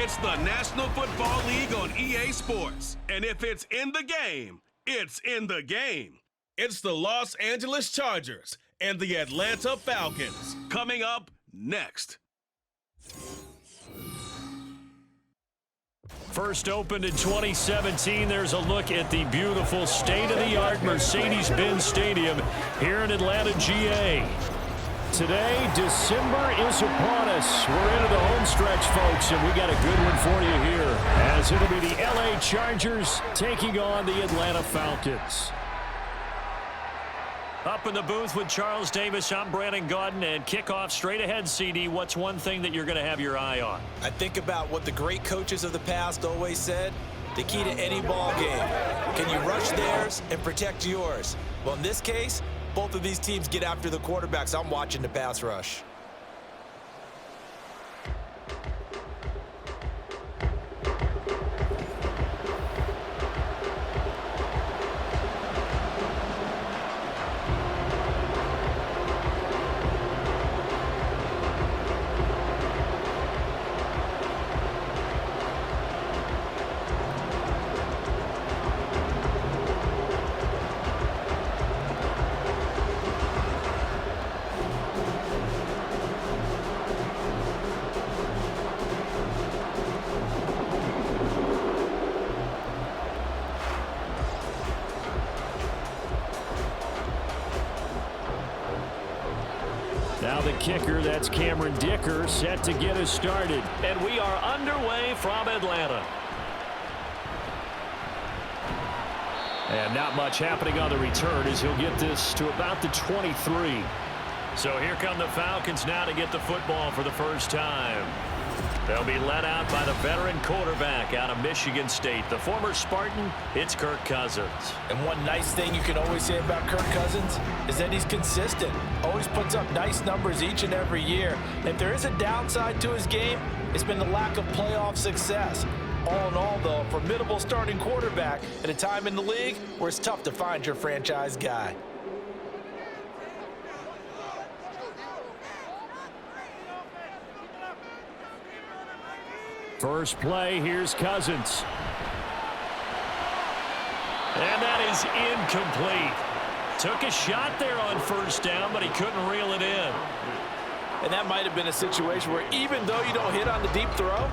It's the National Football League on EA Sports. And if it's in the game, it's in the game. It's the Los Angeles Chargers and the Atlanta Falcons. Coming up next. First opened in 2017, there's a look at the beautiful state-of-the-art Mercedes-Benz Stadium here in Atlanta, GA. Today, December is upon us. We're into the home stretch, folks, and we got a good one for you here, as it'll be the LA Chargers taking on the Atlanta Falcons. Up in the booth with Charles Davis, I'm Brandon Gaudin, and kickoff straight ahead, CD. What's one thing that you're going to have your eye on? I think about what the great coaches of the past always said. The key to any ball game. Can you rush theirs and protect yours? Well, in this case, both of these teams get after the quarterbacks. I'm watching the pass rush. Now the kicker, that's Cameron Dicker, set to get us started. And we are underway from Atlanta. And not much happening on the return as he'll get this to about the 23. So here come the Falcons now to get the football for the first time. They'll be led out by the veteran quarterback out of Michigan State. The former Spartan, it's Kirk Cousins. And one nice thing you can always say about Kirk Cousins is that he's consistent. Always puts up nice numbers each and every year. If there is a downside to his game, it's been the lack of playoff success. All in all, though, a formidable starting quarterback at a time in the league where it's tough to find your franchise guy. First play, here's Cousins. And that is incomplete. Took a shot there on first down, but he couldn't reel it in. And that might have been a situation where even though you don't hit on the deep throw,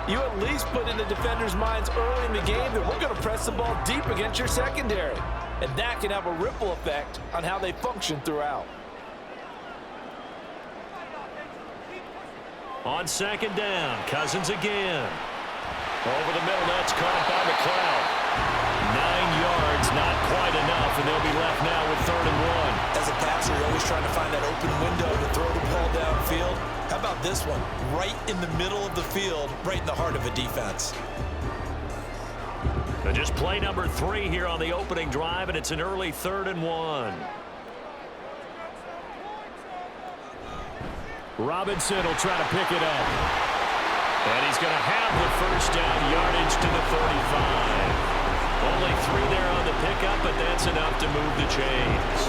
you at least put in the defender's minds early in the game that we're going to press the ball deep against your secondary. And that can have a ripple effect on how they function throughout. On second down, Cousins again. Over the middle, that's caught by McLeod. 9 yards, not quite enough, and they'll be left now with 3rd and 1. As a passer, you're always trying to find that open window to throw the ball downfield. How about this one? Right in the middle of the field, right in the heart of a defense. So just play number 3 here on the opening drive, and it's an early 3rd and 1. Robinson will try to pick it up. And he's going to have the first down, yardage to the 35. Only 3 there on the pickup, but that's enough to move the chains.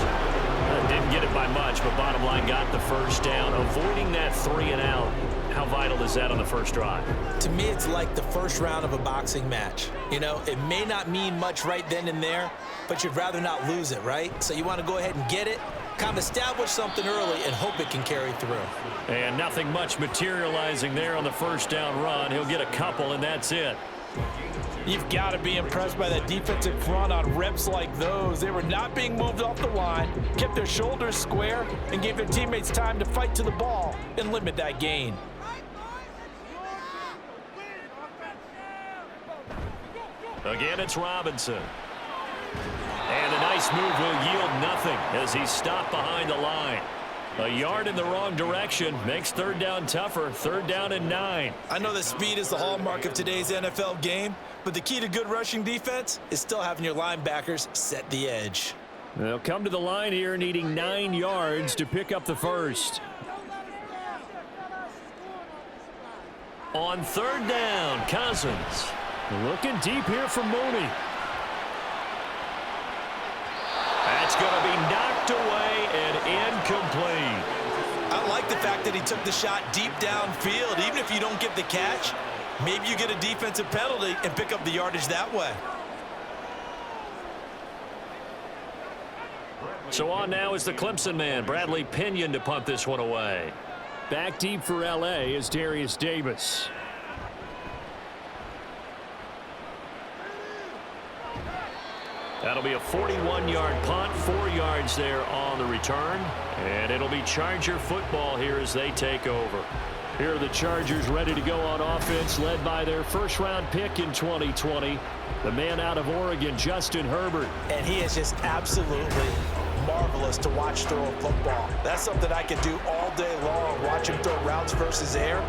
Didn't get it by much, but bottom line got the first down, avoiding that 3 and out. How vital is that on the first drive? To me, it's like the first round of a boxing match. You know, it may not mean much right then and there, but you'd rather not lose it, right? So you want to go ahead and get it, kind of establish something early, and hope it can carry through. And nothing much materializing there on the first down run. He'll get a couple, and that's it. You've got to be impressed by that defensive front on reps like those. They were not being moved off the line, kept their shoulders square, and gave their teammates time to fight to the ball and limit that gain. Again, it's Robinson. And a nice move will yield nothing as he's stopped behind the line. A yard in the wrong direction makes 3rd down tougher. 3rd down and 9. I know that speed is the hallmark of today's NFL game, but the key to good rushing defense is still having your linebackers set the edge. They'll come to the line here needing 9 yards to pick up the first. On 3rd down, Cousins. Looking deep here for Mooney. That's going to be knocked away and incomplete. I like the fact that he took the shot deep downfield. Even if you don't get the catch, Maybe you get a defensive penalty and pick up the yardage that way. So on now is the Clemson man, Bradley Pinion, to punt this one away. Back deep for L.A. is Darius Davis. That'll be a 41-yard punt, 4 yards there on the return. And it'll be Charger football here as they take over. Here are the Chargers ready to go on offense, led by their first-round pick in 2020, the man out of Oregon, Justin Herbert. And he is just absolutely marvelous to watch throw a football. That's something I could do all day long, watch him throw routes versus air.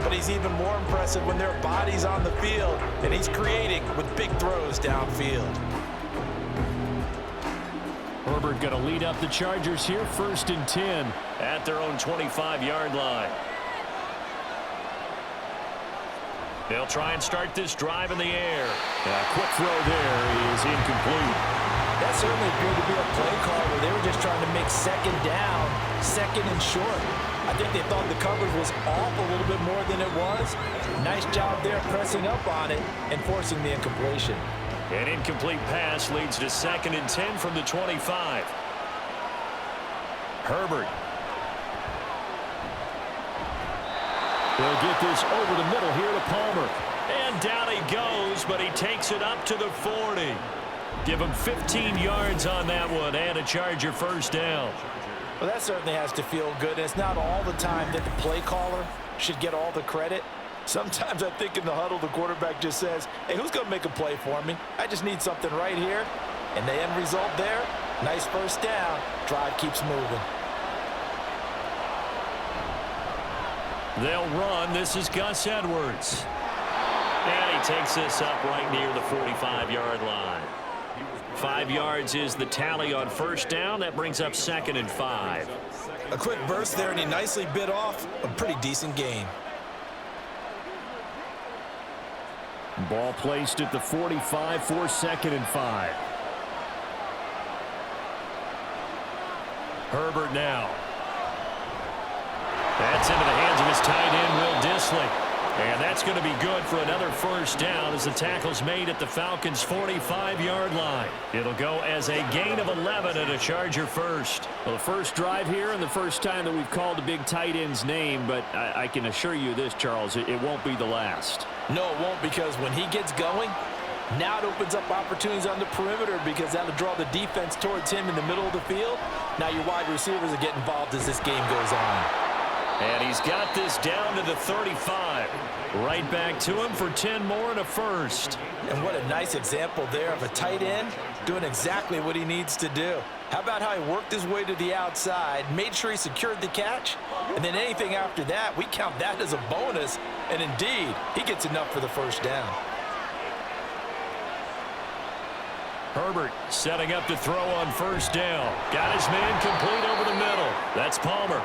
But he's even more impressive when there are bodies on the field, and he's creating with big throws downfield. Herbert going to lead up the Chargers here, 1st and 10. At their own 25-yard line. They'll try and start this drive in the air. A quick throw there is incomplete. That certainly appeared to be a play call where they were just trying to make second down, second and short. I think they thought the coverage was off a little bit more than it was. Nice job there pressing up on it and forcing the incompletion. An incomplete pass leads to 2nd and 10 from the 25. Herbert. They'll get this over the middle here to Palmer. And down he goes, but he takes it up to the 40. Give him 15 yards on that one and a Charger first down. Well, that certainly has to feel good. And it's not all the time that the play caller should get all the credit. Sometimes I think in the huddle, the quarterback just says, hey, who's going to make a play for me? I just need something right here. And the end result there, nice first down. Drive keeps moving. They'll run. This is Gus Edwards. And he takes this up right near the 45-yard line. 5 yards is the tally on first down. That brings up 2nd and 5. A quick burst there, and he nicely bit off a pretty decent gain. Ball placed at the 45 for 2nd and 5. Herbert now. That's into the hands of his tight end, Will Dissly. And that's going to be good for another first down as the tackle's made at the Falcons' 45-yard line. It'll go as a gain of 11 and a Charger first. Well, the first drive here and the first time that we've called the big tight end's name, but I can assure you this, Charles, it won't be the last. No, it won't, because when he gets going, now it opens up opportunities on the perimeter because that'll draw the defense towards him in the middle of the field. Now your wide receivers will get involved as this game goes on. And he's got this down to the 35. Right back to him for 10 more and a first. And what a nice example there of a tight end doing exactly what he needs to do. How about how he worked his way to the outside, made sure he secured the catch, and then anything after that, we count that as a bonus. And indeed, he gets enough for the first down. Herbert setting up to throw on first down. Got his man complete over the middle. That's Palmer.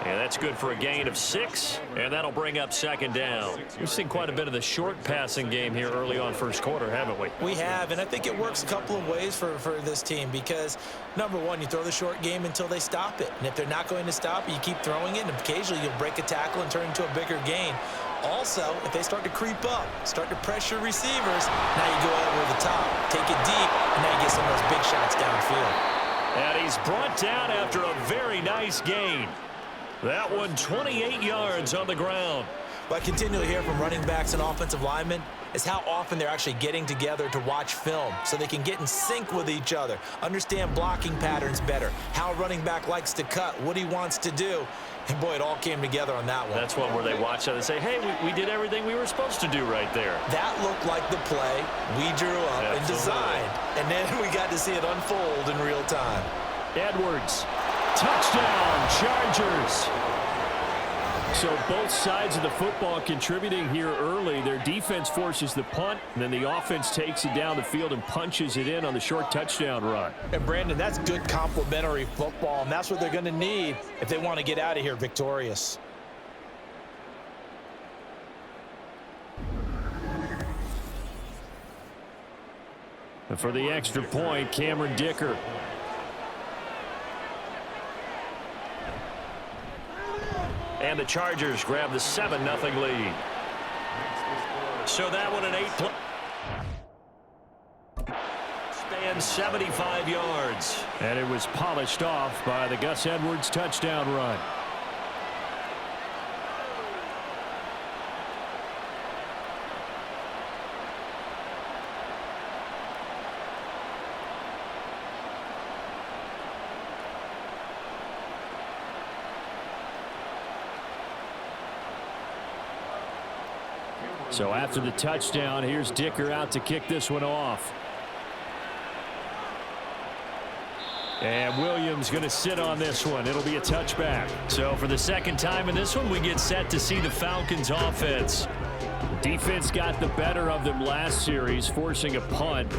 And that's good for a gain of 6, and that'll bring up 2nd down. We've seen quite a bit of the short passing game here early on first quarter, haven't we? We have, and I think it works a couple of ways for this team because, number one, you throw the short game until they stop it. And if they're not going to stop it, you keep throwing it, and occasionally you'll break a tackle and turn into a bigger gain. Also, if they start to creep up, start to pressure receivers, now you go over the top, take it deep, and now you get some of those big shots downfield. And he's brought down after a very nice gain. That one 28 yards on the ground. What I continually hear from running backs and offensive linemen is how often they're actually getting together to watch film so they can get in sync with each other, understand blocking patterns better, how a running back likes to cut, what he wants to do. And, boy, it all came together on that one. That's one where they watch it and say, hey, we did everything we were supposed to do right there. That looked like the play we drew up and designed. And then we got to see it unfold in real time. Edwards. Touchdown, Chargers. So both sides of the football contributing here early. Their defense forces the punt, and then the offense takes it down the field and punches it in on the short touchdown run. And, Brandon, that's good complementary football, and that's what they're going to need if they want to get out of here victorious. And for the extra point, Cameron Dicker. And the Chargers grab the 7-0 lead. So that one an 8-play. Span 75 yards. And it was polished off by the Gus Edwards touchdown run. So after the touchdown, here's Dicker out to kick this one off. And Williams going to sit on this one. It'll be a touchback. So for the second time in this one, we get set to see the Falcons offense. Defense got the better of them last series, forcing a punt.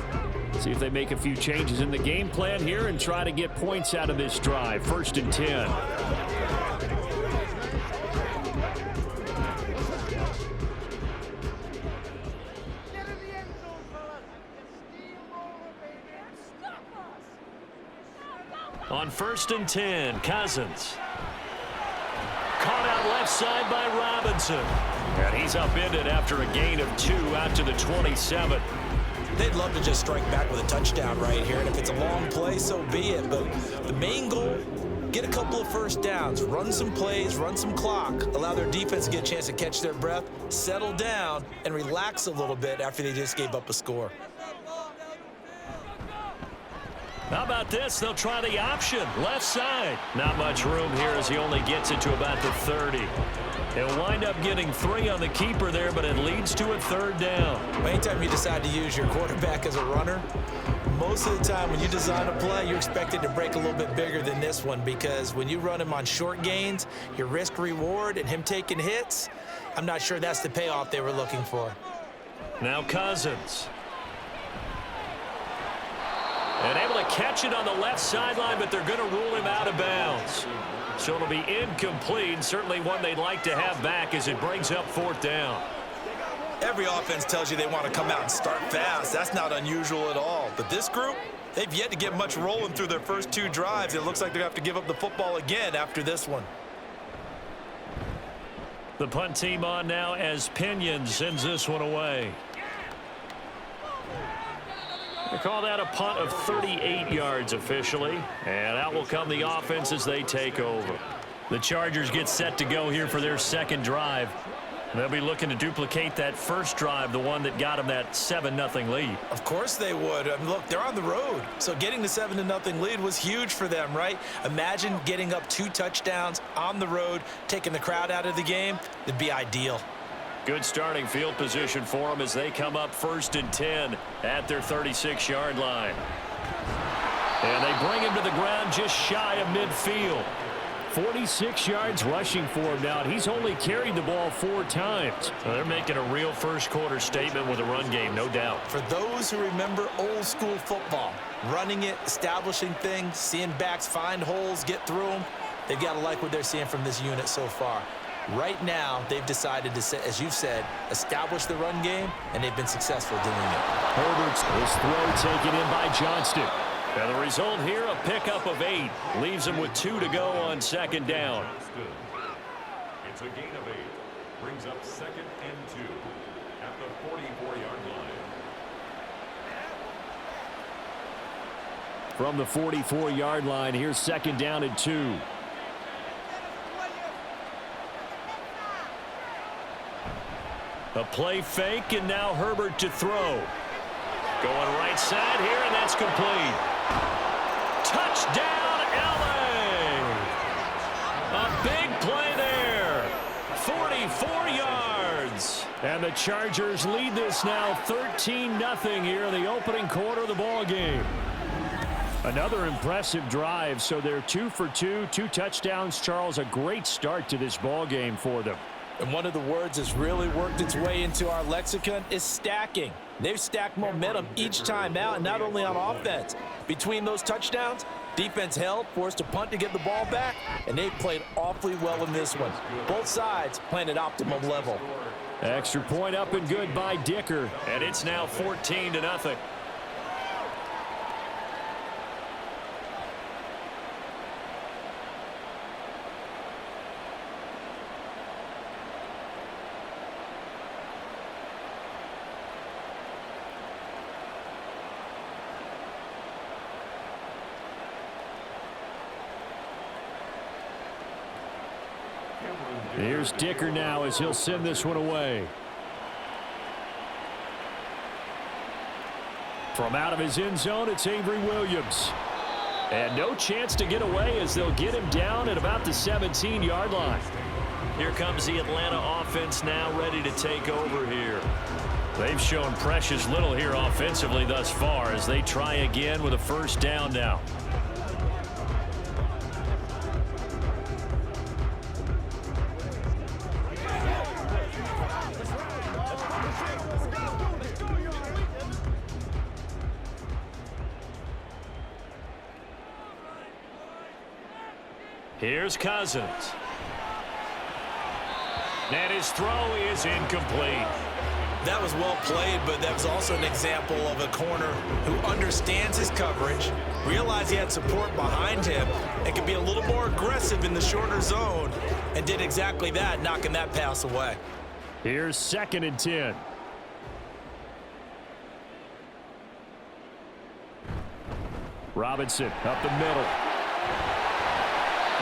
See if they make a few changes in the game plan here and try to get points out of this drive. 1st and 10. On 1st and 10, Cousins. Caught out left side by Robinson. And he's upended after a gain of 2 out to the 27. They'd love to just strike back with a touchdown right here, and if it's a long play, so be it. But the main goal, get a couple of first downs, run some plays, run some clock, allow their defense to get a chance to catch their breath, settle down, and relax a little bit after they just gave up a score. How about this? They'll try the option. Left side. Not much room here as he only gets it to about the 30. He'll wind up getting 3 on the keeper there, but it leads to a 3rd down. Anytime you decide to use your quarterback as a runner, most of the time when you design a play, you're expected to break a little bit bigger than this one, because when you run him on short gains, your risk reward and him taking hits, I'm not sure that's the payoff they were looking for. Now Cousins. And able to catch it on the left sideline, but they're going to rule him out of bounds. So it'll be incomplete. Certainly one they'd like to have back as it brings up 4th down. Every offense tells you they want to come out and start fast. That's not unusual at all. But this group, they've yet to get much rolling through their first 2 drives. It looks like they're going to have to give up the football again after this one. The punt team on now as Pinion sends this one away. They call that a punt of 38 yards officially. And out will come the offense as they take over. The Chargers get set to go here for their 2nd drive. They'll be looking to duplicate that first drive, the one that got them that 7-0 lead. Of course they would. I mean, look, they're on the road. So getting the 7-0 lead was huge for them, right? Imagine getting up 2 touchdowns on the road, taking the crowd out of the game. It'd be ideal. Good starting field position for them as they come up 1st and 10 at their 36-yard line. And they bring him to the ground just shy of midfield. 46 yards rushing for him now, and he's only carried the ball 4 times. Well, they're making a real first-quarter statement with a run game, no doubt. For those who remember old-school football, running it, establishing things, seeing backs find holes, get through them, they've got to like what they're seeing from this unit so far. Right now, they've decided to, as you've said, establish the run game, and they've been successful doing it. Herbert's this throw taken in by Johnston. And the result here, a pickup of 8. Leaves him with 2 to go on 2nd down. It's a gain of 8. Brings up 2nd and 2 at the 44-yard line. From the 44-yard line, here's 2nd down and 2. A play fake, and now Herbert to throw. Going right side here, and that's complete. Touchdown, LA! A big play there. 44 yards. And the Chargers lead this now 13-0 here in the opening quarter of the ball game. Another impressive drive, so they're 2 for 2, 2 touchdowns. Charles, a great start to this ball game for them. And one of the words that's really worked its way into our lexicon is stacking. They've stacked momentum each time out, and not only on offense. Between those touchdowns, defense held, forced a punt to get the ball back, and they played awfully well in this one. Both sides playing at optimum level. Extra point up and good by Dicker. And it's now 14-0. Here's Dicker now as he'll send this one away. From out of his end zone, it's Avery Williams. And no chance to get away as they'll get him down at about the 17-yard line. Here comes the Atlanta offense now ready to take over here. They've shown precious little here offensively thus far as they try again with a first down now. Here's Cousins. And his throw is incomplete. That was well played, but that was also an example of a corner who understands his coverage, realized he had support behind him, and could be a little more aggressive in the shorter zone, and did exactly that, knocking that pass away. Here's 2nd and 10. Robinson up the middle.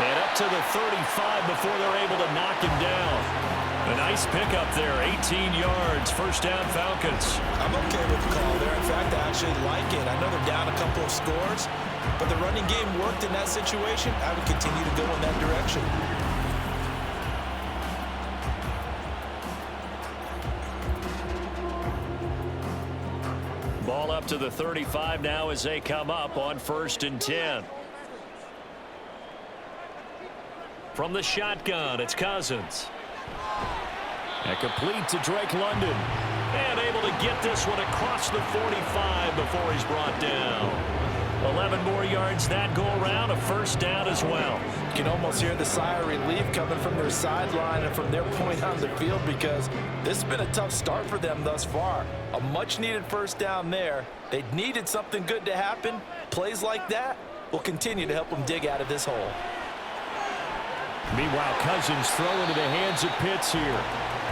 And up to the 35 before they're able to knock him down. A nice pickup there, 18 yards, first down Falcons. I'm okay with the call there. In fact, I actually like it. I know they're down a couple of scores, but the running game worked in that situation. I would continue to go in that direction. Ball up to the 35 now as they come up on 1st and 10. From the shotgun, it's Cousins. And complete to Drake London. And able to get this one across the 45 before he's brought down. 11 more yards that go around, a first down as well. You can almost hear the sigh of relief coming from their sideline and from their point on the field because this has been a tough start for them thus far. A much-needed first down there. They needed something good to happen. Plays like that will continue to help them dig out of this hole. Meanwhile, Cousins throw into the hands of Pitts here.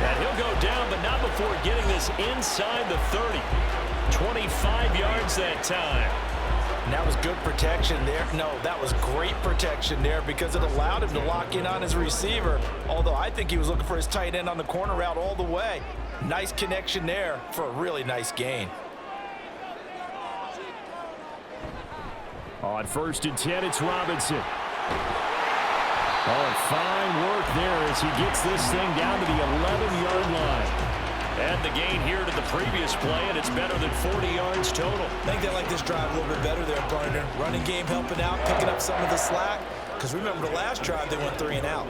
And he'll go down, but not before getting this inside the 30. 25 yards that time. And that was good protection there. No, that was great protection there because it allowed him to lock in on his receiver. Although I think he was looking for his tight end on the corner route all the way. Nice connection there for a really nice gain. On 1st and 10, it's Robinson. Oh, fine work there as he gets this thing down to the 11-yard line. And the gain here to the previous play, and it's better than 40 yards total. I think they like this drive a little bit better there, partner. Running game helping out, picking up some of the slack. Because remember the last drive, they went 3 and out.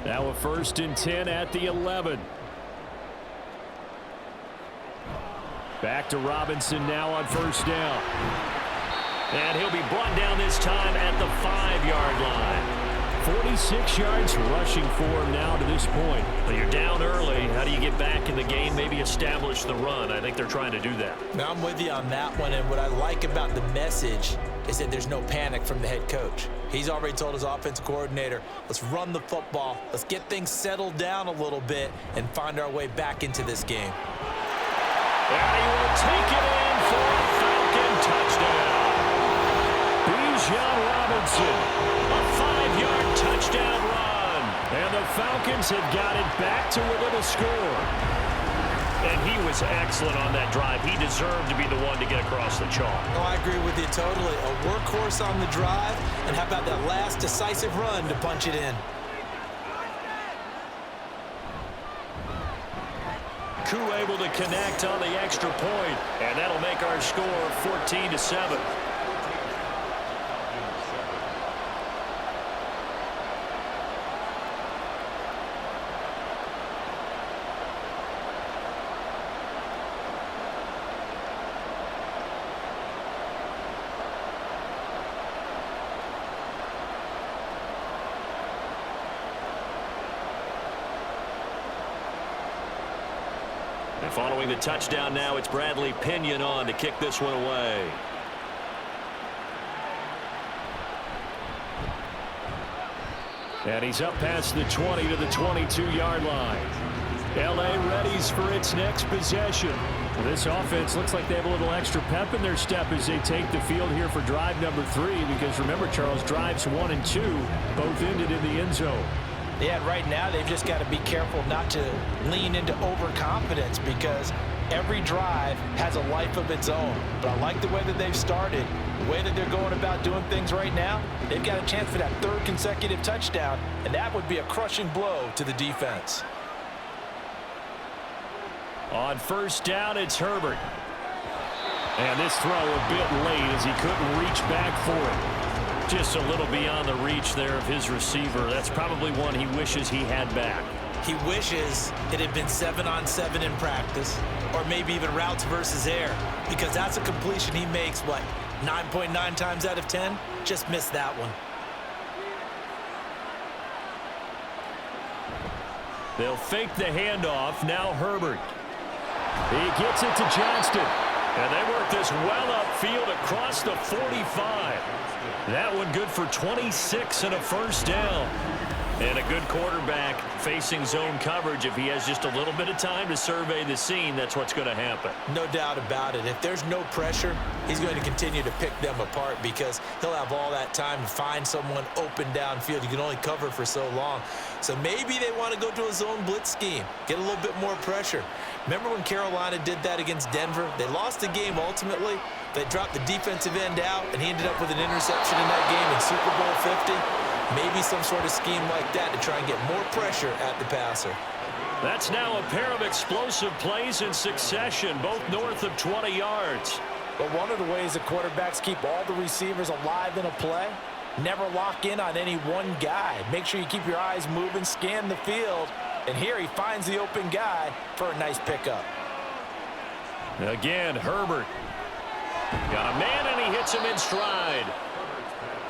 Now a 1st and 10 at the 11. Back to Robinson now on 1st down. And he'll be brought down this time at the 5-yard line. 46 yards rushing for him now to this point. But you're down early. How do you get back in the game, maybe establish the run? I think they're trying to do that. Now, I'm with you on that one, and what I like about the message is that there's no panic from the head coach. He's already told his offensive coordinator, let's run the football, let's get things settled down a little bit and find our way back into this game. And he will take it in for a Falcon touchdown. Bijan Robinson. A 5-yard touchdown run. And the Falcons have got it back to within a score. And he was excellent on that drive. He deserved to be the one to get across the chalk. Oh, I agree with you totally. A workhorse on the drive. And how about that last decisive run to punch it in? Koo able to connect on the extra point. And that'll make our score 14-7. And following the touchdown now, it's Bradley Pinion on to kick this one away. And he's up past the 20 to the 22-yard line. L.A. readies for its next possession. Well, this offense looks like they have a little extra pep in their step as they take the field here for drive number 3, because remember, Charles, drives 1 and 2 both ended in the end zone. Yeah, and right now they've just got to be careful not to lean into overconfidence because every drive has a life of its own. But I like the way that they've started, the way that they're going about doing things right now. They've got a chance for that third consecutive touchdown, and that would be a crushing blow to the defense. On first down, it's Herbert. And this throw a bit late as he couldn't reach back for it. Just a little beyond the reach there of his receiver. That's probably one he wishes he had back. He wishes it had been 7-on-7 in practice, or maybe even routes versus air, because that's a completion he makes, what, 9.9 times out of 10? Just missed that one. They'll fake the handoff. Now Herbert. He gets it to Johnston. And they work this well upfield across the 45. That one good for 26 and a first down. And a good quarterback facing zone coverage. If he has just a little bit of time to survey the scene, that's what's going to happen. No doubt about it. If there's no pressure, he's going to continue to pick them apart because he'll have all that time to find someone open downfield. You can only cover for so long. So maybe they want to go to a zone blitz scheme, get a little bit more pressure. Remember when Carolina did that against Denver? They lost the game ultimately. They dropped the defensive end out, and he ended up with an interception in that game in Super Bowl 50. Maybe some sort of scheme like that to try and get more pressure at the passer. That's now a pair of explosive plays in succession, both north of 20 yards. But one of the ways the quarterbacks keep all the receivers alive in a play, never lock in on any one guy. Make sure you keep your eyes moving, scan the field, and here he finds the open guy for a nice pickup. Again, Herbert. Got a man, and he hits him in stride.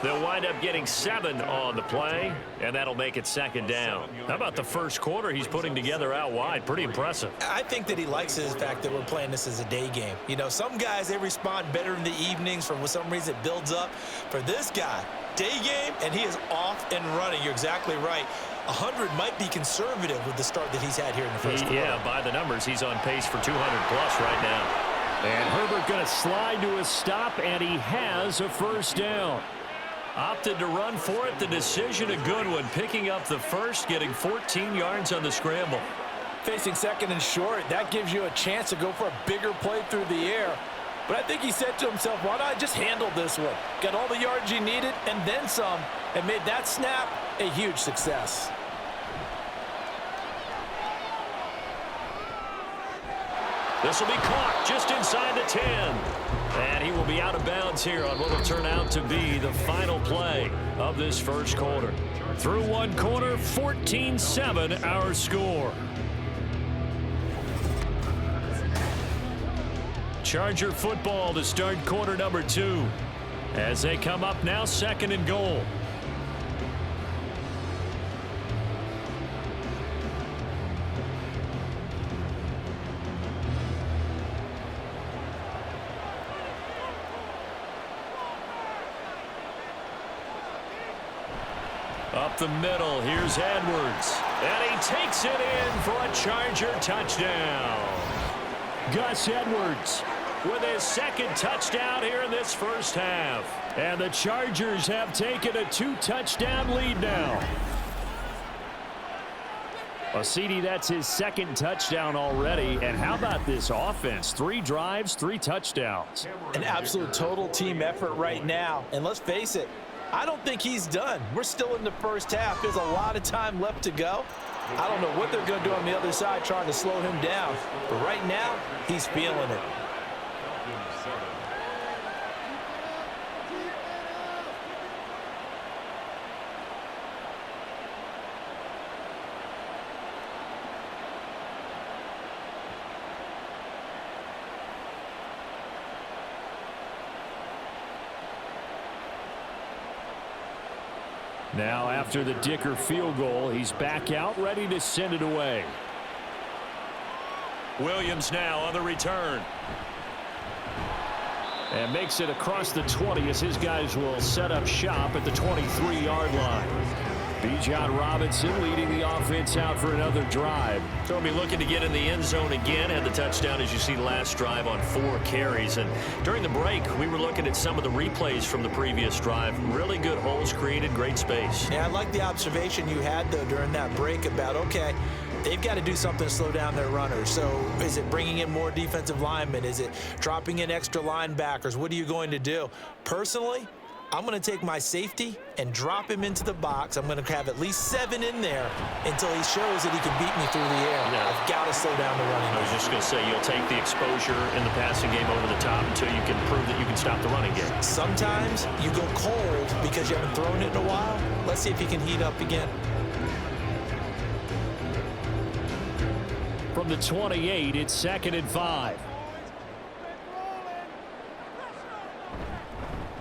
They'll wind up getting 7 on the play, and that'll make it second down. How about the first quarter he's putting together out wide? Pretty impressive. I think that he likes the fact that we're playing this as a day game. You know, some guys, they respond better in the evenings. For some reason, it builds up. For this guy, day game, and he is off and running. You're exactly right. 100 might be conservative with the start that he's had here in the first quarter. Yeah, by the numbers, he's on pace for 200-plus right now. And Herbert going to slide to a stop, and he has a first down. Opted to run for it. The decision a good one. Picking up the first, getting 14 yards on the scramble. Facing second and short, that gives you a chance to go for a bigger play through the air. But I think he said to himself, why not I just handle this one? Got all the yards you needed and then some, and made that snap a huge success. This will be caught just inside the 10. And he will be out of bounds here on what will turn out to be the final play of this first quarter. Through one quarter, 14-7 our score. Charger football to start quarter number 2. As they come up now, second and goal. Up the middle, here's Edwards. And he takes it in for a Charger touchdown. Gus Edwards with his second touchdown here in this first half. And the Chargers have taken a 2-touchdown lead now. Well, CD, that's his second touchdown already. And how about this offense? 3 drives, 3 touchdowns. An absolute total team effort right now. And let's face it, I don't think he's done. We're still in the first half. There's a lot of time left to go. I don't know what they're going to do on the other side trying to slow him down. But right now, he's feeling it. Now after the Dicker field goal, he's back out, ready to send it away. Williams now on the return. And makes it across the 20 as his guys will set up shop at the 23-yard line. Bijan Robinson leading the offense out for another drive. So he'll be looking to get in the end zone again. Had the touchdown, as you see, last drive on 4 carries. And during the break, we were looking at some of the replays from the previous drive. Really good holes created, great space. Yeah, I like the observation you had, though, during that break about, okay, they've got to do something to slow down their runners. So is it bringing in more defensive linemen? Is it dropping in extra linebackers? What are you going to do? Personally, I'm going to take my safety and drop him into the box. I'm going to have at least 7 in there until he shows that he can beat me through the air. Yeah. I've got to slow down the running I was game. just going to say, you'll take the exposure in the passing game over the top until you can prove that you can stop the running game. Sometimes you go cold because you haven't thrown it in a while. Let's see if he can heat up again. From the 28, it's 2nd and 5.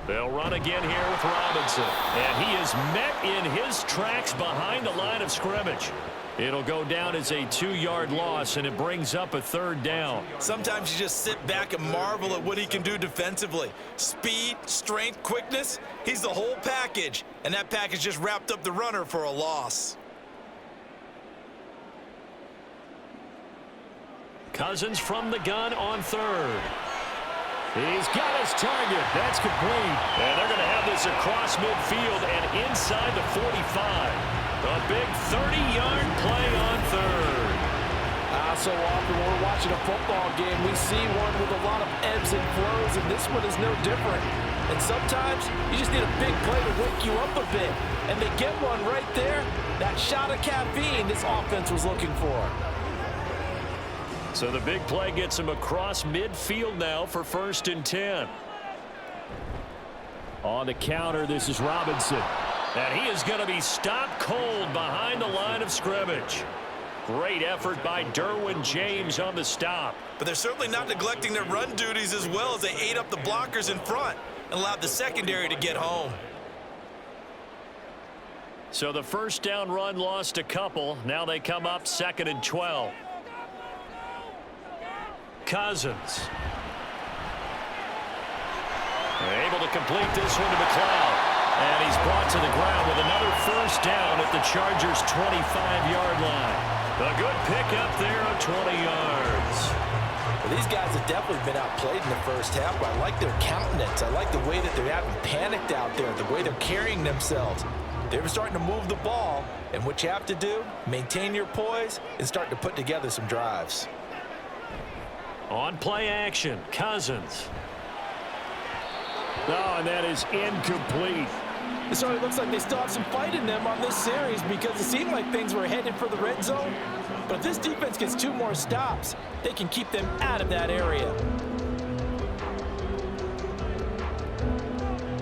They'll run again here with Robinson. And he is met in his tracks behind the line of scrimmage. It'll go down as a 2-yard loss, and it brings up a 3rd down. Sometimes you just sit back and marvel at what he can do defensively. Speed, strength, quickness, he's the whole package. And that package just wrapped up the runner for a loss. Cousins from the gun on 3rd. He's got his target. That's complete. And they're going to have this across midfield and inside the 45. A big 30-yard play on 3rd. So often when we're watching a football game, we see one with a lot of ebbs and flows, and this one is no different. And sometimes you just need a big play to wake you up a bit. And they get one right there. That shot of caffeine this offense was looking for. So the big play gets him across midfield now for 1st and 10. On the counter, this is Robinson. And he is going to be stopped cold behind the line of scrimmage. Great effort by Derwin James on the stop. But they're certainly not neglecting their run duties as well as they ate up the blockers in front and allowed the secondary to get home. So the 1st down run lost a couple. Now they come up 2nd and 12. Cousins. They're able to complete this one to McLeod. And he's brought to the ground with another 1st down at the Chargers' 25-yard line. A good pickup there of 20 yards. Well, these guys have definitely been outplayed in the first half, but I like their countenance. I like the way that they're having panicked out there, the way they're carrying themselves. They're starting to move the ball, and what you have to do, maintain your poise and start to put together some drives. On play action, Cousins. Oh, and that is incomplete. It certainly looks like they still have some fight in them on this series because it seemed like things were headed for the red zone. But if this defense gets 2 more stops, they can keep them out of that area.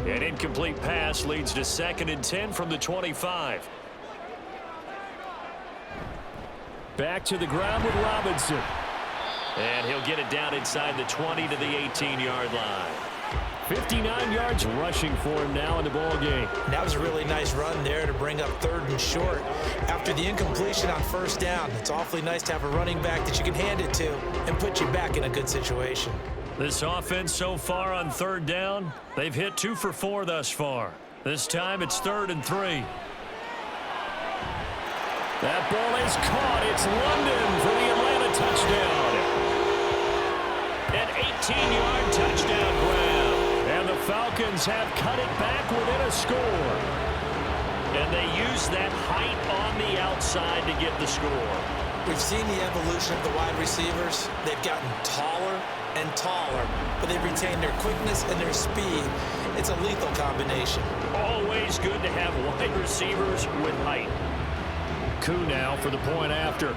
An incomplete pass leads to 2nd and 10 from the 25. Back to the ground with Robinson. And he'll get it down inside the 20 to the 18-yard line. 59 yards rushing for him now in the ball game. That was a really nice run there to bring up 3rd and short. After the incompletion on 1st down, it's awfully nice to have a running back that you can hand it to and put you back in a good situation. This offense so far on 3rd down, they've hit 2 for 4 thus far. This time it's 3rd and 3. That ball is caught. It's London for the Atlanta touchdown. An 18-yard touchdown grab. And the Falcons have cut it back within a score. And they use that height on the outside to get the score. We've seen the evolution of the wide receivers. They've gotten taller and taller, but they've retained their quickness and their speed. It's a lethal combination. Always good to have wide receivers with height. Coup now for the point after.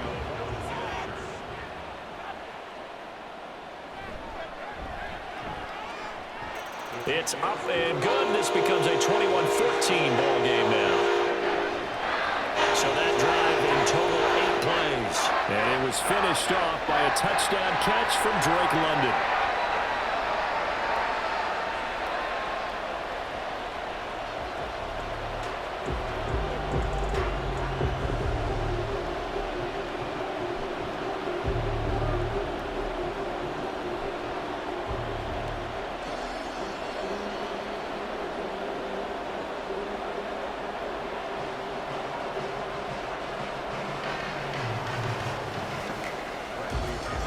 It's up and good. This becomes a 21-14 ball game now. So that drive in total 8 plays. And it was finished off by a touchdown catch from Drake London.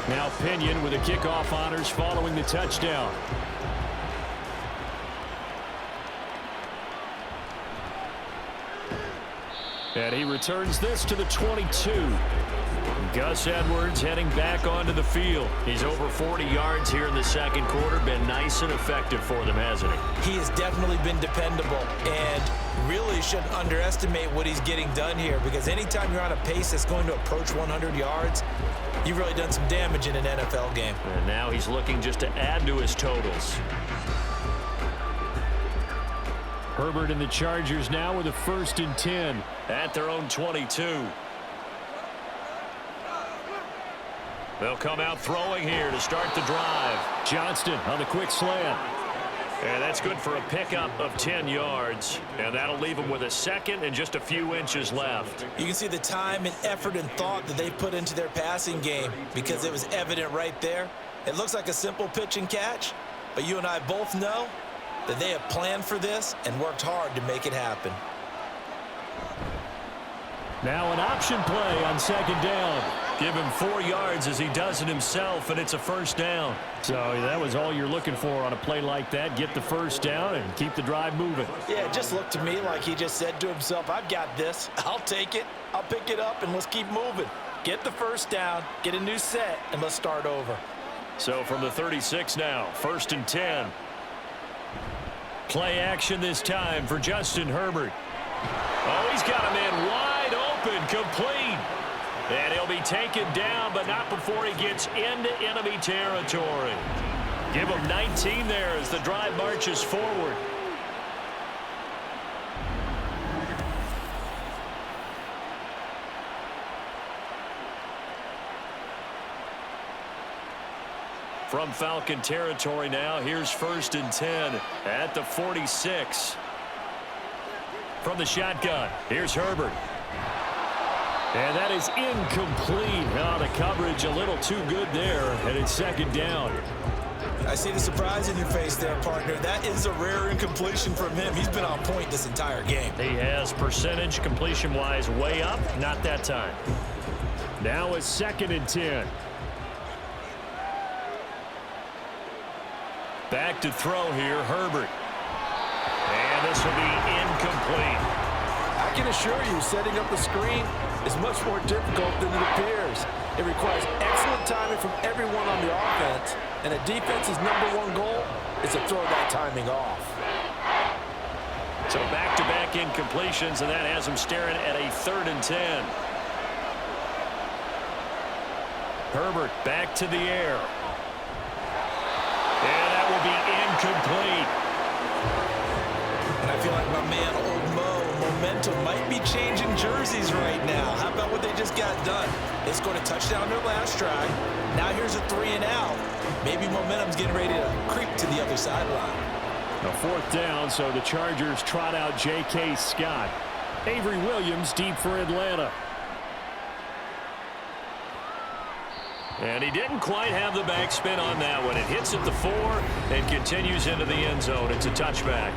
Now Pinion with the kickoff honors following the touchdown. And he returns this to the 22. Gus Edwards heading back onto the field. He's over 40 yards here in the second quarter. Been nice and effective for them, hasn't he? He has definitely been dependable and really shouldn't underestimate what he's getting done here, because anytime you're on a pace that's going to approach 100 yards, you've really done some damage in an NFL game. And now he's looking just to add to his totals. Herbert and the Chargers now with a 1st and 10 at their own 22. They'll come out throwing here to start the drive. Johnston on the quick slant. And that's good for a pickup of 10 yards. And that'll leave them with a second and just a few inches left. You can see the time and effort and thought that they put into their passing game, because it was evident right there. It looks like a simple pitch and catch, but you and I both know that they have planned for this and worked hard to make it happen. Now an option play on 2nd down. Give him 4 yards as he does it himself, and it's a 1st down. So that was all you're looking for on a play like that. Get the 1st down and keep the drive moving. Yeah, it just looked to me like he just said to himself, I've got this. I'll take it. I'll pick it up, and let's keep moving. Get the 1st down, get a new set, and let's start over. So from the 36 now, 1st and 10. Play action this time for Justin Herbert. Oh, he's got a man wide open, complete. And he'll be taken down, but not before he gets into enemy territory. Give him 19 there as the drive marches forward. From Falcon territory now, here's 1st and 10 at the 46. From the shotgun, here's Herbert. And that is incomplete. Oh, the coverage a little too good there, and it's 2nd down. I see the surprise in your face there, partner. That is a rare incompletion from him. He's been on point this entire game. He has percentage completion-wise way up, not that time. Now it's 2nd and 10. Back to throw here, Herbert. And this will be incomplete. I can assure you, setting up the screen is much more difficult than it appears. It requires excellent timing from everyone on the offense, and a defense's #1 goal is to throw that timing off. So back-to-back incompletions, and that has him staring at a 3rd and 10. Herbert back to the air. And that will be incomplete. And I feel like my man, Old Mo, momentum might be changing jerseys right now. How about what they just got done? They scored a touchdown their last drive. Now here's a 3 and out. Maybe momentum's getting ready to creep to the other sideline. A 4th down, so the Chargers trot out J.K. Scott. Avery Williams deep for Atlanta. And he didn't quite have the backspin on that one. It hits at the 4 and continues into the end zone. It's a touchback.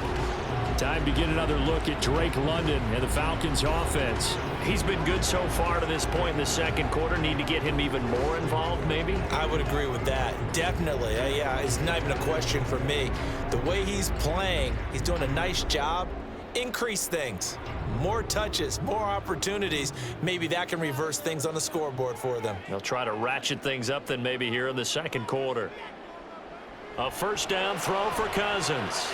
Time to get another look at Drake London and the Falcons offense. He's been good so far to this point in the second quarter. Need to get him even more involved, maybe? I would agree with that. Definitely. Yeah, it's not even a question for me. The way he's playing, he's doing a nice job. Increase things. More touches, more opportunities. Maybe that can reverse things on the scoreboard for them. They'll try to ratchet things up then maybe here in the second quarter. A 1st down throw for Cousins.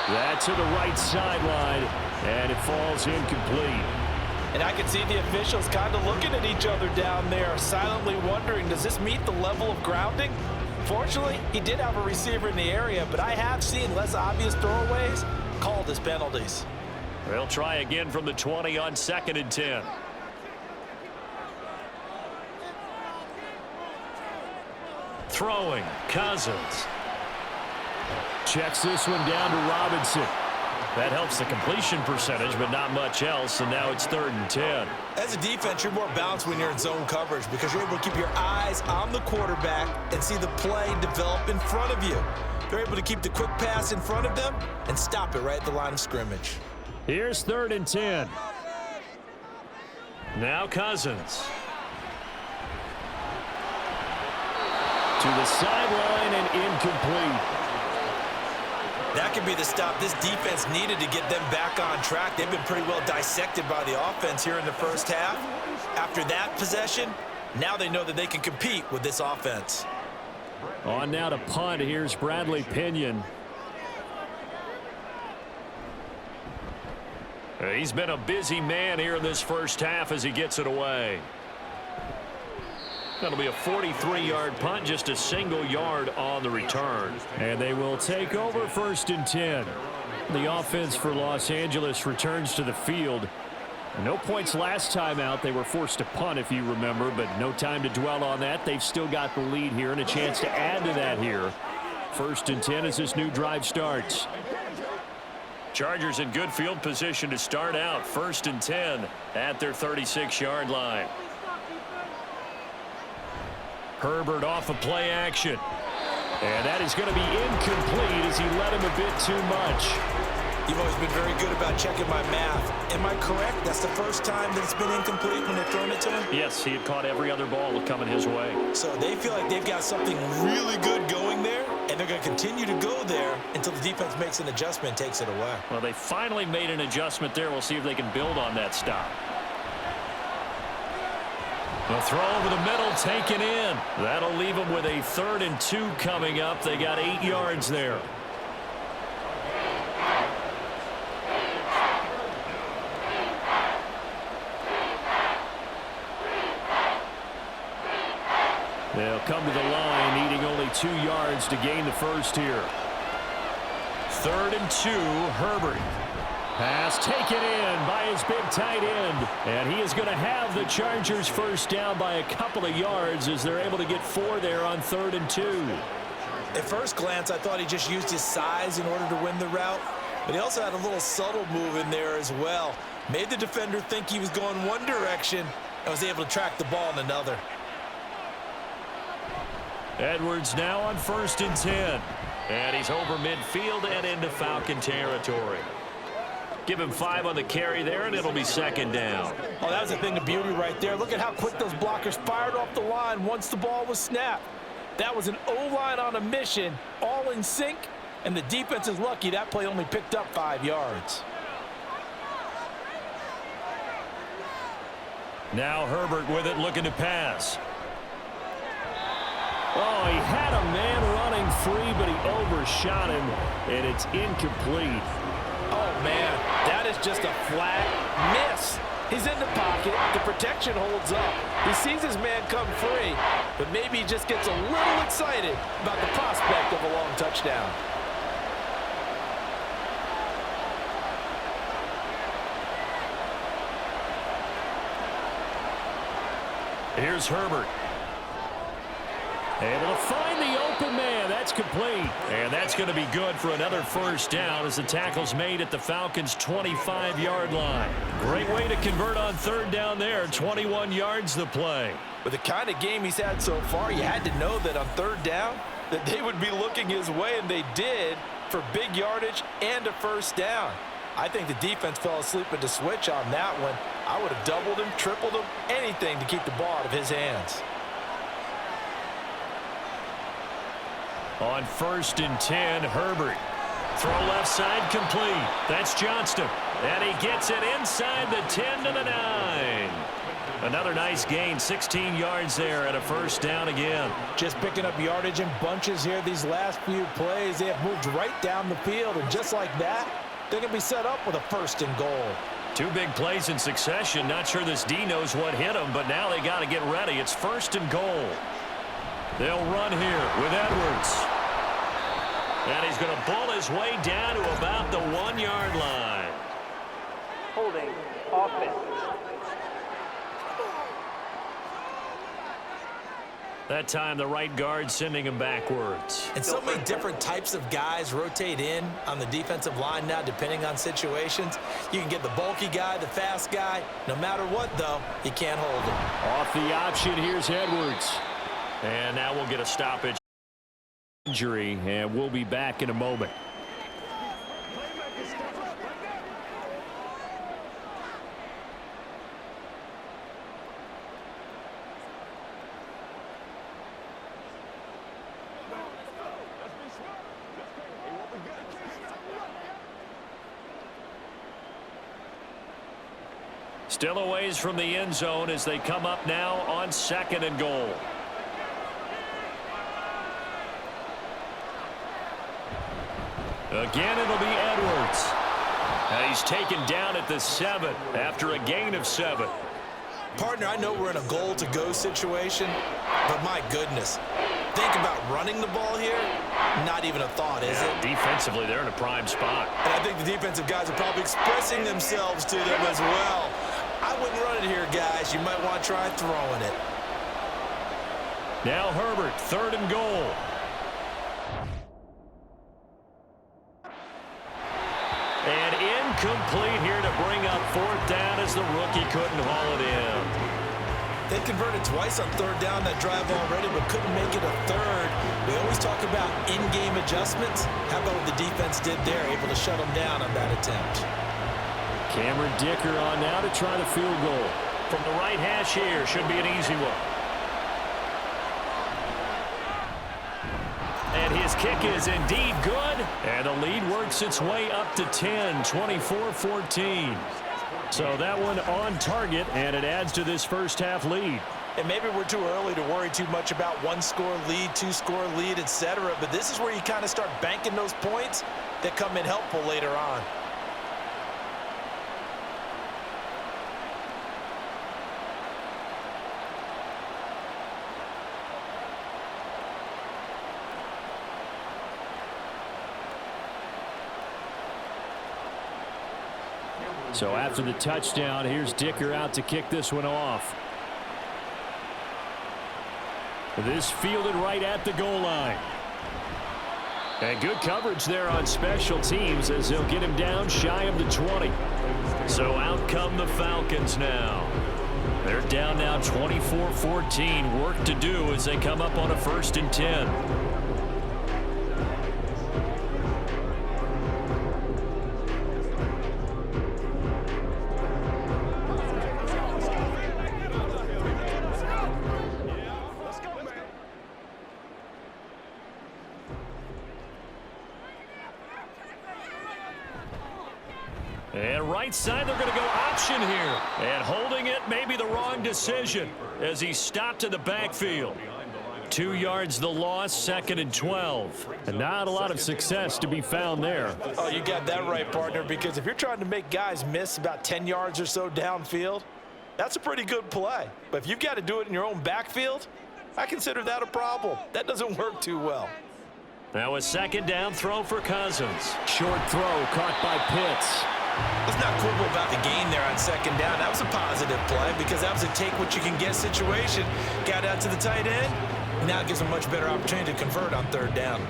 That to the right sideline, and it falls incomplete. And I can see the officials kind of looking at each other down there, silently wondering, does this meet the level of grounding? Fortunately, he did have a receiver in the area, but I have seen less obvious throwaways called as penalties. They'll try again from the 20 on 2nd and 10. Throwing, Cousins. Checks this one down to Robinson. That helps the completion percentage, but not much else, and now it's 3rd and 10. As a defense, you're more balanced when you're in zone coverage because you're able to keep your eyes on the quarterback and see the play develop in front of you. They're able to keep the quick pass in front of them and stop it right at the line of scrimmage. Here's 3rd and 10. Now Cousins. To the sideline and incomplete. That could be the stop this defense needed to get them back on track. They've been pretty well dissected by the offense here in the first half. After that possession, now they know that they can compete with this offense. On now to punt. Here's Bradley Pinion. He's been a busy man here in this first half as he gets it away. That'll be a 43-yard punt, just a single yard on the return. And they will take over 1st and 10. The offense for Los Angeles returns to the field. No points last time out. They were forced to punt, if you remember, but no time to dwell on that. They've still got the lead here and a chance to add to that here. 1st and 10 as this new drive starts. Chargers in good field position to start out. 1st and 10 at their 36-yard line. Herbert off of play action. And that is going to be incomplete as he led him a bit too much. You've always been very good about checking my math. Am I correct? That's the first time that it's been incomplete when they've thrown it to him? Yes, he had caught every other ball coming his way. So they feel like they've got something really good going there, and they're going to continue to go there until the defense makes an adjustment and takes it away. Well, they finally made an adjustment there. We'll see if they can build on that stop. The throw over the middle taken in. That'll leave them with a 3rd and 2 coming up. They got 8 yards there. They'll come to the line, needing only 2 yards to gain the first here. 3rd and 2, Herbert. Pass taken in by his big tight end. And he is going to have the Chargers first down by a couple of yards as they're able to get 4 there on 3rd and 2. At first glance, I thought he just used his size in order to win the route, but he also had a little subtle move in there as well. Made the defender think he was going one direction and was able to track the ball in another. Edwards now on 1st and 10. And he's over midfield and into Falcon territory. Give him 5 on the carry there, and it'll be 2nd down. Oh, that was a thing of beauty right there. Look at how quick those blockers fired off the line once the ball was snapped. That was an O-line on a mission, all in sync, and the defense is lucky that play only picked up 5 yards. Now Herbert with it, looking to pass. Oh, he had a man running free, but he overshot him, and it's incomplete. Oh, man, that is just a flat miss. He's in the pocket. The protection holds up. He sees his man come free, but maybe he just gets a little excited about the prospect of a long touchdown. Here's Herbert. Able to find the open man. That's complete. And that's going to be good for another first down as the tackle's made at the Falcons' 25-yard line. Great way to convert on 3rd down there. 21 yards the play. With the kind of game he's had so far, you had to know that on 3rd down that they would be looking his way, and they did, for big yardage and a first down. I think the defense fell asleep at the switch on that one. I would have doubled him, tripled him, anything to keep the ball out of his hands. On 1st and 10, Herbert. Throw left side complete. That's Johnston. And he gets it inside the 10 to the 9. Another nice gain, 16 yards there and a first down again. Just picking up yardage in bunches here these last few plays. They have moved right down the field, and just like that, they're going to be set up with a 1st and goal. 2 big plays in succession. Not sure this D knows what hit him, but now they got to get ready. It's 1st and goal. They'll run here with Edwards. And he's going to bull his way down to about the 1-yard line. Holding offense. That time the right guard sending him backwards. And so many different types of guys rotate in on the defensive line now depending on situations. You can get the bulky guy, the fast guy. No matter what, though, you can't hold him. Off the option, here's Edwards. And now we'll get a stoppage. Injury, and we'll be back in a moment. Still a ways from the end zone as they come up now on 2nd and goal. Again, it'll be Edwards. He's taken down at the 7 after a gain of 7. Partner, I know we're in a goal-to-go situation, but my goodness, think about running the ball here. Not even a thought, is it? Defensively, they're in a prime spot. And I think the defensive guys are probably expressing themselves to them as well. I wouldn't run it here, guys. You might want to try throwing it. Now Herbert, 3rd and goal. And incomplete here to bring up 4th down as the rookie couldn't haul it in. They converted twice on 3rd down that drive already, but couldn't make it a 3rd. We always talk about in-game adjustments. How about what the defense did there, able to shut them down on that attempt? Cameron Dicker on now to try the field goal. From the right hash here, should be an easy one. And his kick is indeed good. And the lead works its way up to 10, 24-14. So that one on target, and it adds to this first half lead. And maybe we're too early to worry too much about 1-score lead, 2-score lead, etc. But this is where you kind of start banking those points that come in helpful later on. So after the touchdown, here's Dicker out to kick this one off. This fielded right at the goal line. And good coverage there on special teams as they'll get him down shy of the 20. So out come the Falcons now. They're down now 24-14. Work to do as they come up on a 1st and 10. And right side, they're going to go option here. And holding it may be the wrong decision as he stopped in the backfield. 2 yards the loss, 2nd and 12. And not a lot of success to be found there. Oh, you got that right, partner, because if you're trying to make guys miss about 10 yards or so downfield, that's a pretty good play. But if you've got to do it in your own backfield, I consider that a problem. That doesn't work too well. Now a 2nd down throw for Cousins. Short throw caught by Pitts. Let's not quibble about the gain there on 2nd down. That was a positive play because that was a take-what-you-can-get situation. Got out to the tight end. Now it gives them a much better opportunity to convert on 3rd down.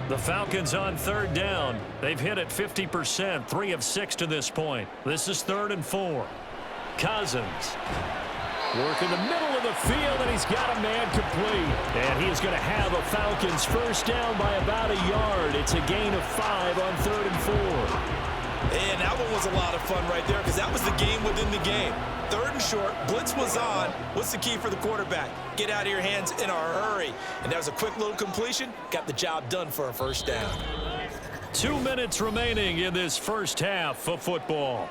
The Falcons on 3rd down. They've hit it 50%, 3 of 6 to this point. This is 3rd and 4. Cousins. Work in the middle of the field, and he's got a man complete. And he is going to have a Falcons 1st down by about a yard. It's a gain of 5 on 3rd and 4. And that one was a lot of fun right there because that was the game within the game. 3rd and short, blitz was on. What's the key for the quarterback? Get out of your hands in a hurry. And that was a quick little completion. Got the job done for a 1st down. 2 minutes remaining in this first half of football.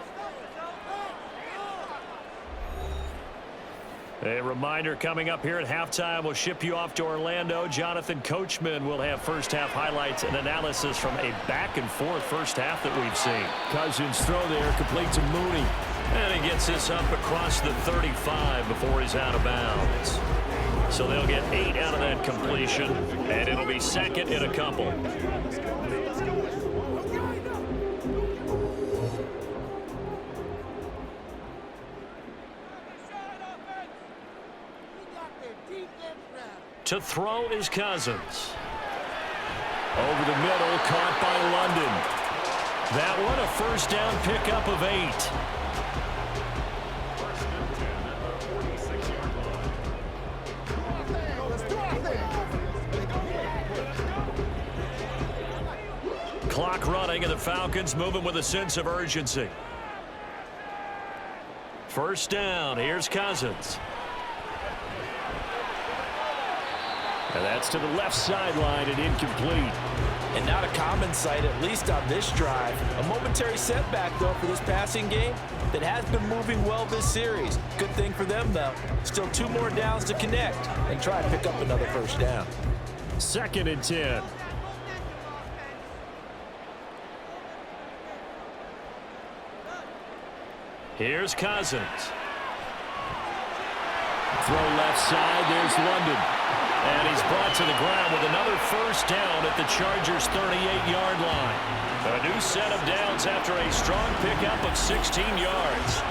A reminder coming up here at halftime, we'll ship you off to Orlando. Jonathan Coachman will have first half highlights and analysis from a back-and-forth first half that we've seen. Cousins throw there, complete to Mooney. And he gets this up across the 35 before he's out of bounds. So they'll get 8 out of that completion, and it'll be 2nd and a couple. To throw is Cousins. Over the middle, caught by London. That one a 1st down pickup of 8. Clock running, and the Falcons moving with a sense of urgency. 1st down, here's Cousins. And that's to the left sideline and incomplete. And not a common sight, at least on this drive. A momentary setback, though, for this passing game that has been moving well this series. Good thing for them, though. Still 2 more downs to connect and try and pick up another first down. 2nd and 10. Here's Cousins. Throw left side. There's London. And he's brought to the ground with another first down at the Chargers' 38-yard line. A new set of downs after a strong pickup of 16 yards.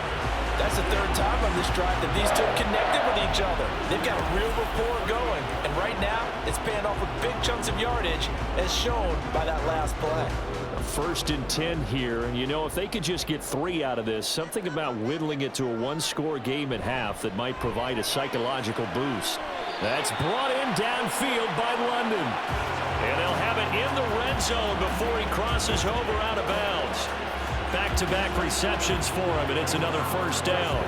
That's the 3rd time on this drive that these two have connected with each other. They've got a real rapport going. And right now, it's paying off with big chunks of yardage, as shown by that last play. 1st and 10 here, and you know, if they could just get 3 out of this, something about whittling it to a 1-score game at half that might provide a psychological boost. That's brought in downfield by London. And they'll have it in the red zone before he crosses over out of bounds. Back-to-back receptions for him, and it's another first down.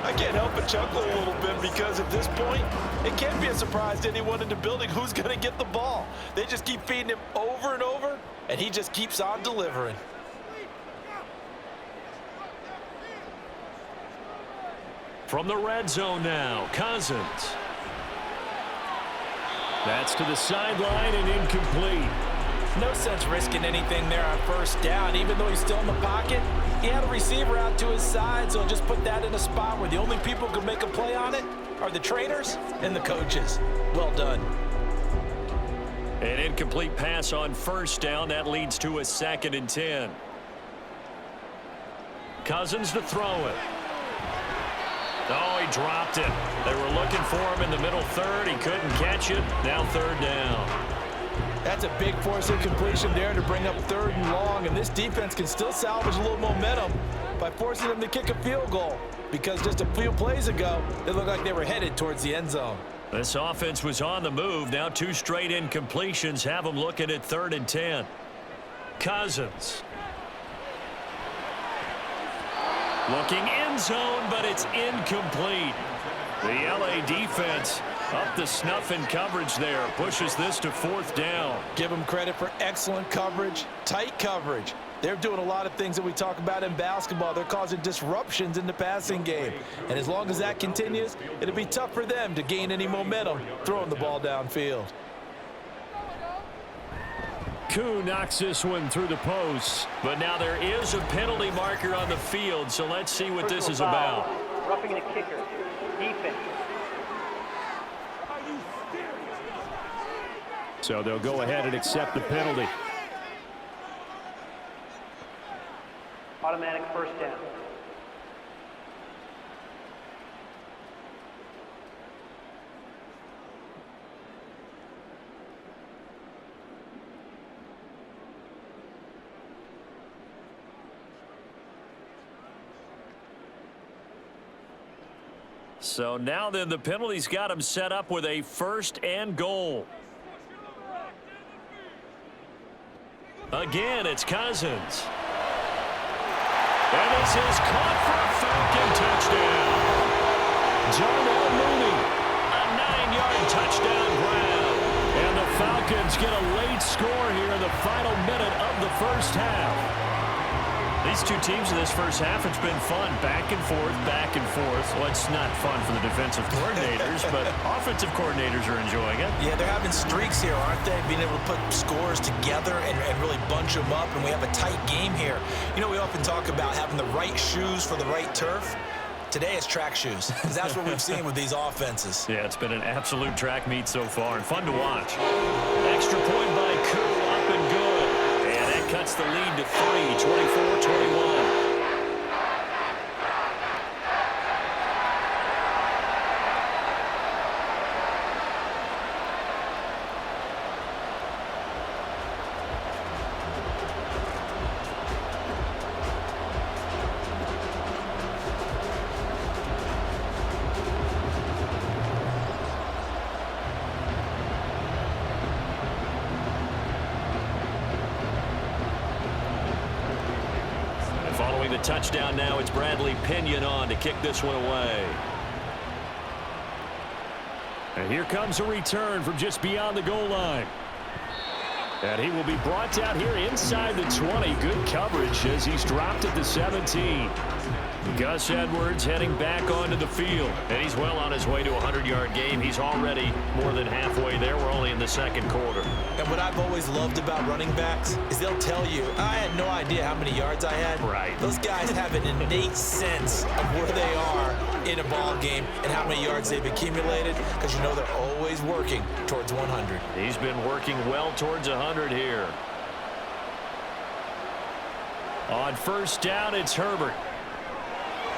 I can't help but chuckle a little bit because at this point, it can't be a surprise to anyone in the building who's going to get the ball. They just keep feeding him over and over, and he just keeps on delivering. From the red zone now, Cousins. That's to the sideline and incomplete. No sense risking anything there on first down. Even though he's still in the pocket, he had a receiver out to his side, so just put that in a spot where the only people who can make a play on it are the trainers and the coaches. Well done. An incomplete pass on first down. That leads to a 2nd and 10. Cousins to throw it. Oh, he dropped it. They were looking for him in the middle 3rd. He couldn't catch it. Now 3rd down. That's a big force of completion there to bring up 3rd and long, and this defense can still salvage a little momentum by forcing them to kick a field goal, because just a few plays ago, it looked like they were headed towards the end zone. This offense was on the move. Now 2 straight incompletions have them looking at 3rd and 10. Cousins. Looking end zone, but it's incomplete. The LA defense up the snuff in coverage there. Pushes this to 4th down. Give them credit for excellent coverage, tight coverage. They're doing a lot of things that we talk about in basketball. They're causing disruptions in the passing game. And as long as that continues, it'll be tough for them to gain any momentum throwing the ball downfield. Koo knocks this one through the post. But now there is a penalty marker on the field, so let's see what this is about. Roughing the kicker. Defense. So they'll go ahead and accept the penalty. Automatic first down. So now then the penalty's got him set up with a 1st and goal. Again, it's Cousins. And this is caught for a Falcon touchdown. Jarnell Mooney, a 9-yard touchdown grab. And the Falcons get a late score here in the final minute of the first half. These two teams in this first half, it's been fun. Back and forth, back and forth. Well, it's not fun for the defensive coordinators, but offensive coordinators are enjoying it. Yeah, they're having streaks here, aren't they? Being able to put scores together and really bunch them up, and we have a tight game here. You know, we often talk about having the right shoes for the right turf. Today it's track shoes, because that's what we've seen with these offenses. Yeah, it's been an absolute track meet so far, and fun to watch. Extra point by Koo, up and good. And that cuts the lead to 3, 24-21. Following the touchdown now, it's Bradley Pinion on to kick this one away. And here comes a return from just beyond the goal line. And he will be brought down here inside the 20. Good coverage as he's dropped at the 17. Gus Edwards heading back onto the field. And he's well on his way to a 100-yard game. He's already more than halfway there. We're only in the second quarter. And what I've always loved about running backs is they'll tell you, I had no idea how many yards I had. Right. Those guys have an innate sense of where they are in a ball game and how many yards they've accumulated because you know they're always working towards 100. He's been working well towards 100 here. On first down, it's Herbert.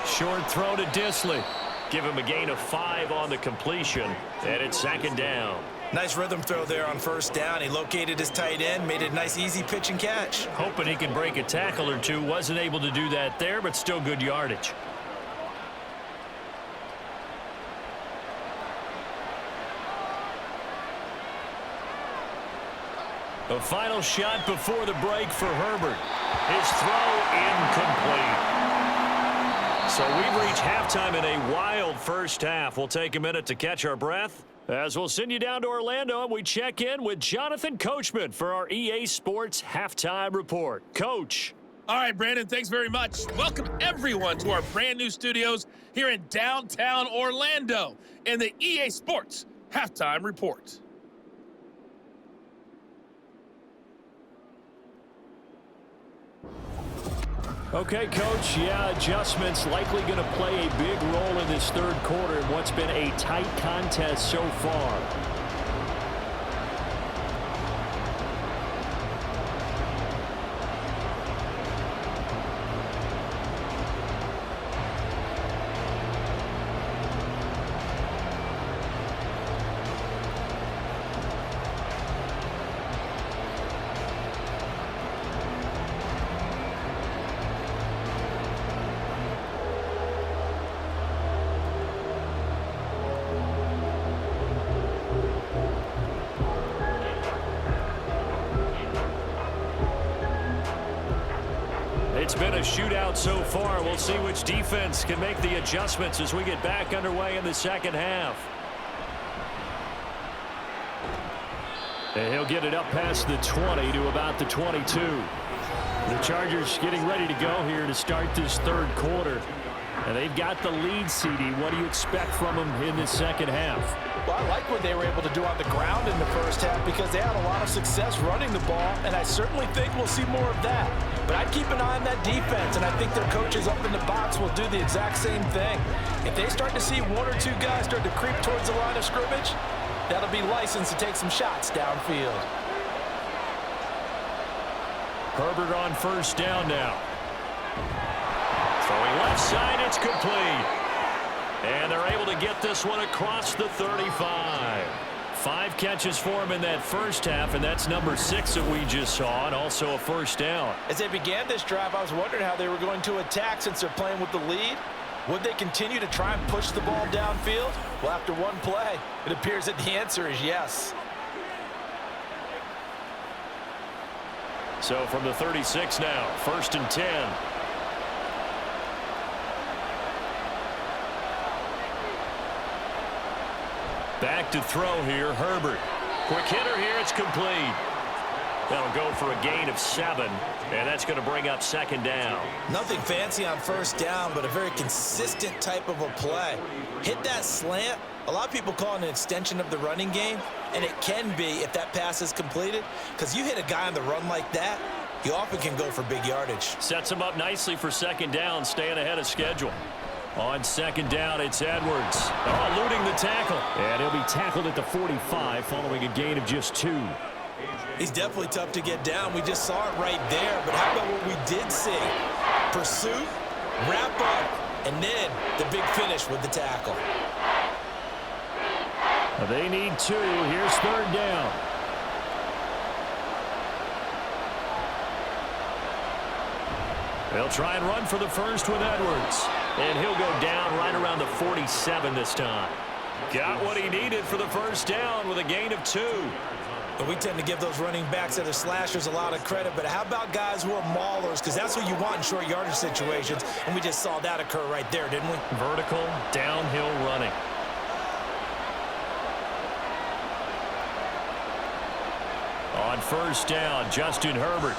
Short throw to Disley. Give him a gain of 5 on the completion, and it's second down. Nice rhythm throw there on first down. He located his tight end, made it a nice, easy pitch and catch. Hoping he can break a tackle or two. Wasn't able to do that there, but still good yardage. The final shot before the break for Herbert. His throw incomplete. So we've reached halftime in a wild first half. We'll take a minute to catch our breath as we'll send you down to Orlando and we check in with Jonathan Coachman for our EA Sports Halftime Report. Coach. All right, Brandon, thanks very much. Welcome, everyone, to our brand new studios here in downtown Orlando in the EA Sports Halftime Report. Okay, Coach, adjustments likely going to play a big role in this third quarter in what's been a tight contest so far. It's been a shootout so far. We'll see which defense can make the adjustments as we get back underway in the second half. And he'll get it up past the 20 to about the 22. The Chargers getting ready to go here to start this third quarter. And they've got the lead, CD. What do you expect from them in the second half? Well, I like what they were able to do on the ground in the first half because they had a lot of success running the ball, and I certainly think we'll see more of that. But I'd keep an eye on that defense, and I think their coaches up in the box will do the exact same thing. If they start to see one or two guys start to creep towards the line of scrimmage, that'll be licensed to take some shots downfield. Herbert on first down now. Throwing left side, it's complete. And they're able to get this one across the 35. 5 catches for him in that first half, and that's number 6 that we just saw, and also a first down. As they began this drive, I was wondering how they were going to attack since they're playing with the lead. Would they continue to try and push the ball downfield? Well, after one play, it appears that the answer is yes. So from the 36 now, 1st and 10. Back to throw here, Herbert. Quick hitter here, it's complete. That'll go for a gain of 7, and that's going to bring up second down. Nothing fancy on first down, but a very consistent type of a play. Hit that slant. A lot of people call it an extension of the running game, and it can be if that pass is completed, because you hit a guy on the run like that, you often can go for big yardage. Sets him up nicely for second down, staying ahead of schedule. On second down, it's Edwards. Oh, eluding the tackle. And he'll be tackled at the 45 following a gain of just 2. He's definitely tough to get down. We just saw it right there. But how about what we did see? Pursuit, wrap up, and then the big finish with the tackle. They need 2. Here's third down. They'll try and run for the first with Edwards. And he'll go down right around the 47 this time. Got what he needed for the first down with a gain of 2. And we tend to give those running backs that are slashers a lot of credit, but how about guys who are maulers? Because that's what you want in short yardage situations, and we just saw that occur right there, didn't we? Vertical, downhill running. On first down, Justin Herbert.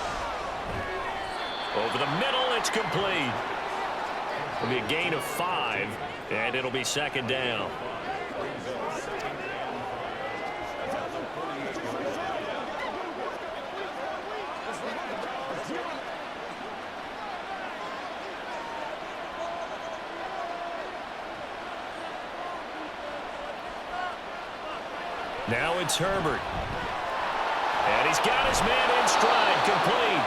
Over the middle, it's complete. It'll be a gain of 5, and it'll be second down. Now it's Herbert. And he's got his man in stride, complete.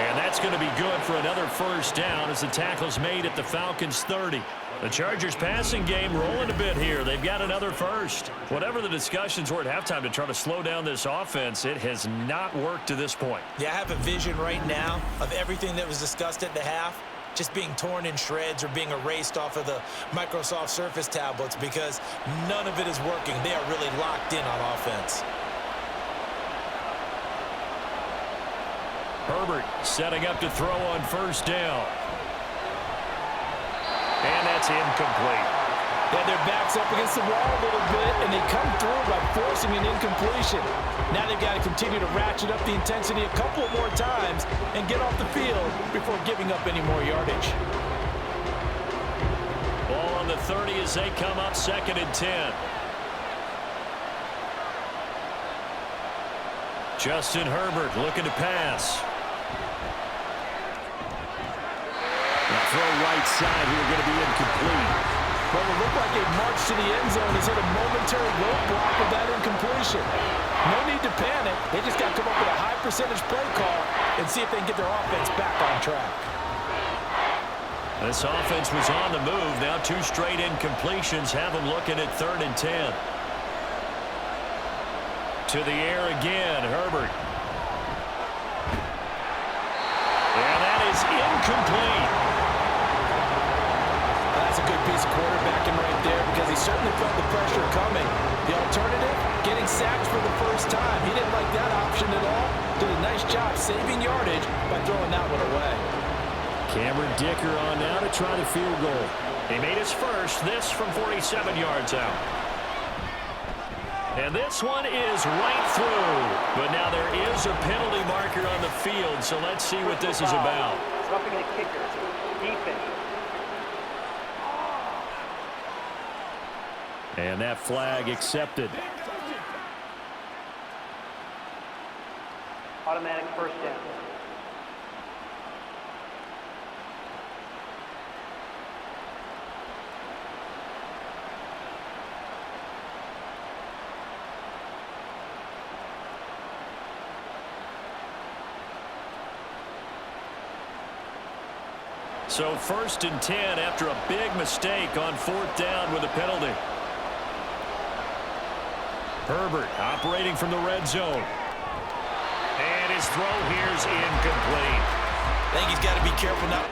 And that's going to be good for another first down as the tackle's made at the Falcons' 30. The Chargers passing game rolling a bit here. They've got another first. Whatever the discussions were at halftime to try to slow down this offense, it has not worked to this point. Yeah, I have a vision right now of everything that was discussed at the half just being torn in shreds or being erased off of the Microsoft Surface tablets because none of it is working. They are really locked in on offense. Herbert setting up to throw on first down. And that's incomplete. Yeah, their back's up against the wall a little bit, and they come through by forcing an incompletion. Now they've got to continue to ratchet up the intensity a couple more times and get off the field before giving up any more yardage. Ball on the 30 as they come up 2nd and 10. Justin Herbert looking to pass. The throw right side here going to be incomplete. Well, it looked like a march to the end zone has hit a momentary roadblock with that incompletion. No need to panic. They just got to come up with a high percentage play call and see if they can get their offense back on track. This offense was on the move. Now 2 straight incompletions have them looking at 3rd and 10. To the air again, Herbert. And that is incomplete. That's a good piece of quarterbacking right there because he certainly felt the pressure coming. The alternative, getting sacked for the first time. He didn't like that option at all. Did a nice job saving yardage by throwing that one away. Cameron Dicker on now to try the field goal. He made his first, this from 47 yards out. And this one is right through. But now there is a penalty marker on the field, so let's see what this is about. Roughing the kicker. Defense. And that flag accepted. Automatic first down. So 1st and 10 after a big mistake on 4th down with a penalty. Herbert operating from the red zone. And his throw here's incomplete. I think he's got to be careful now.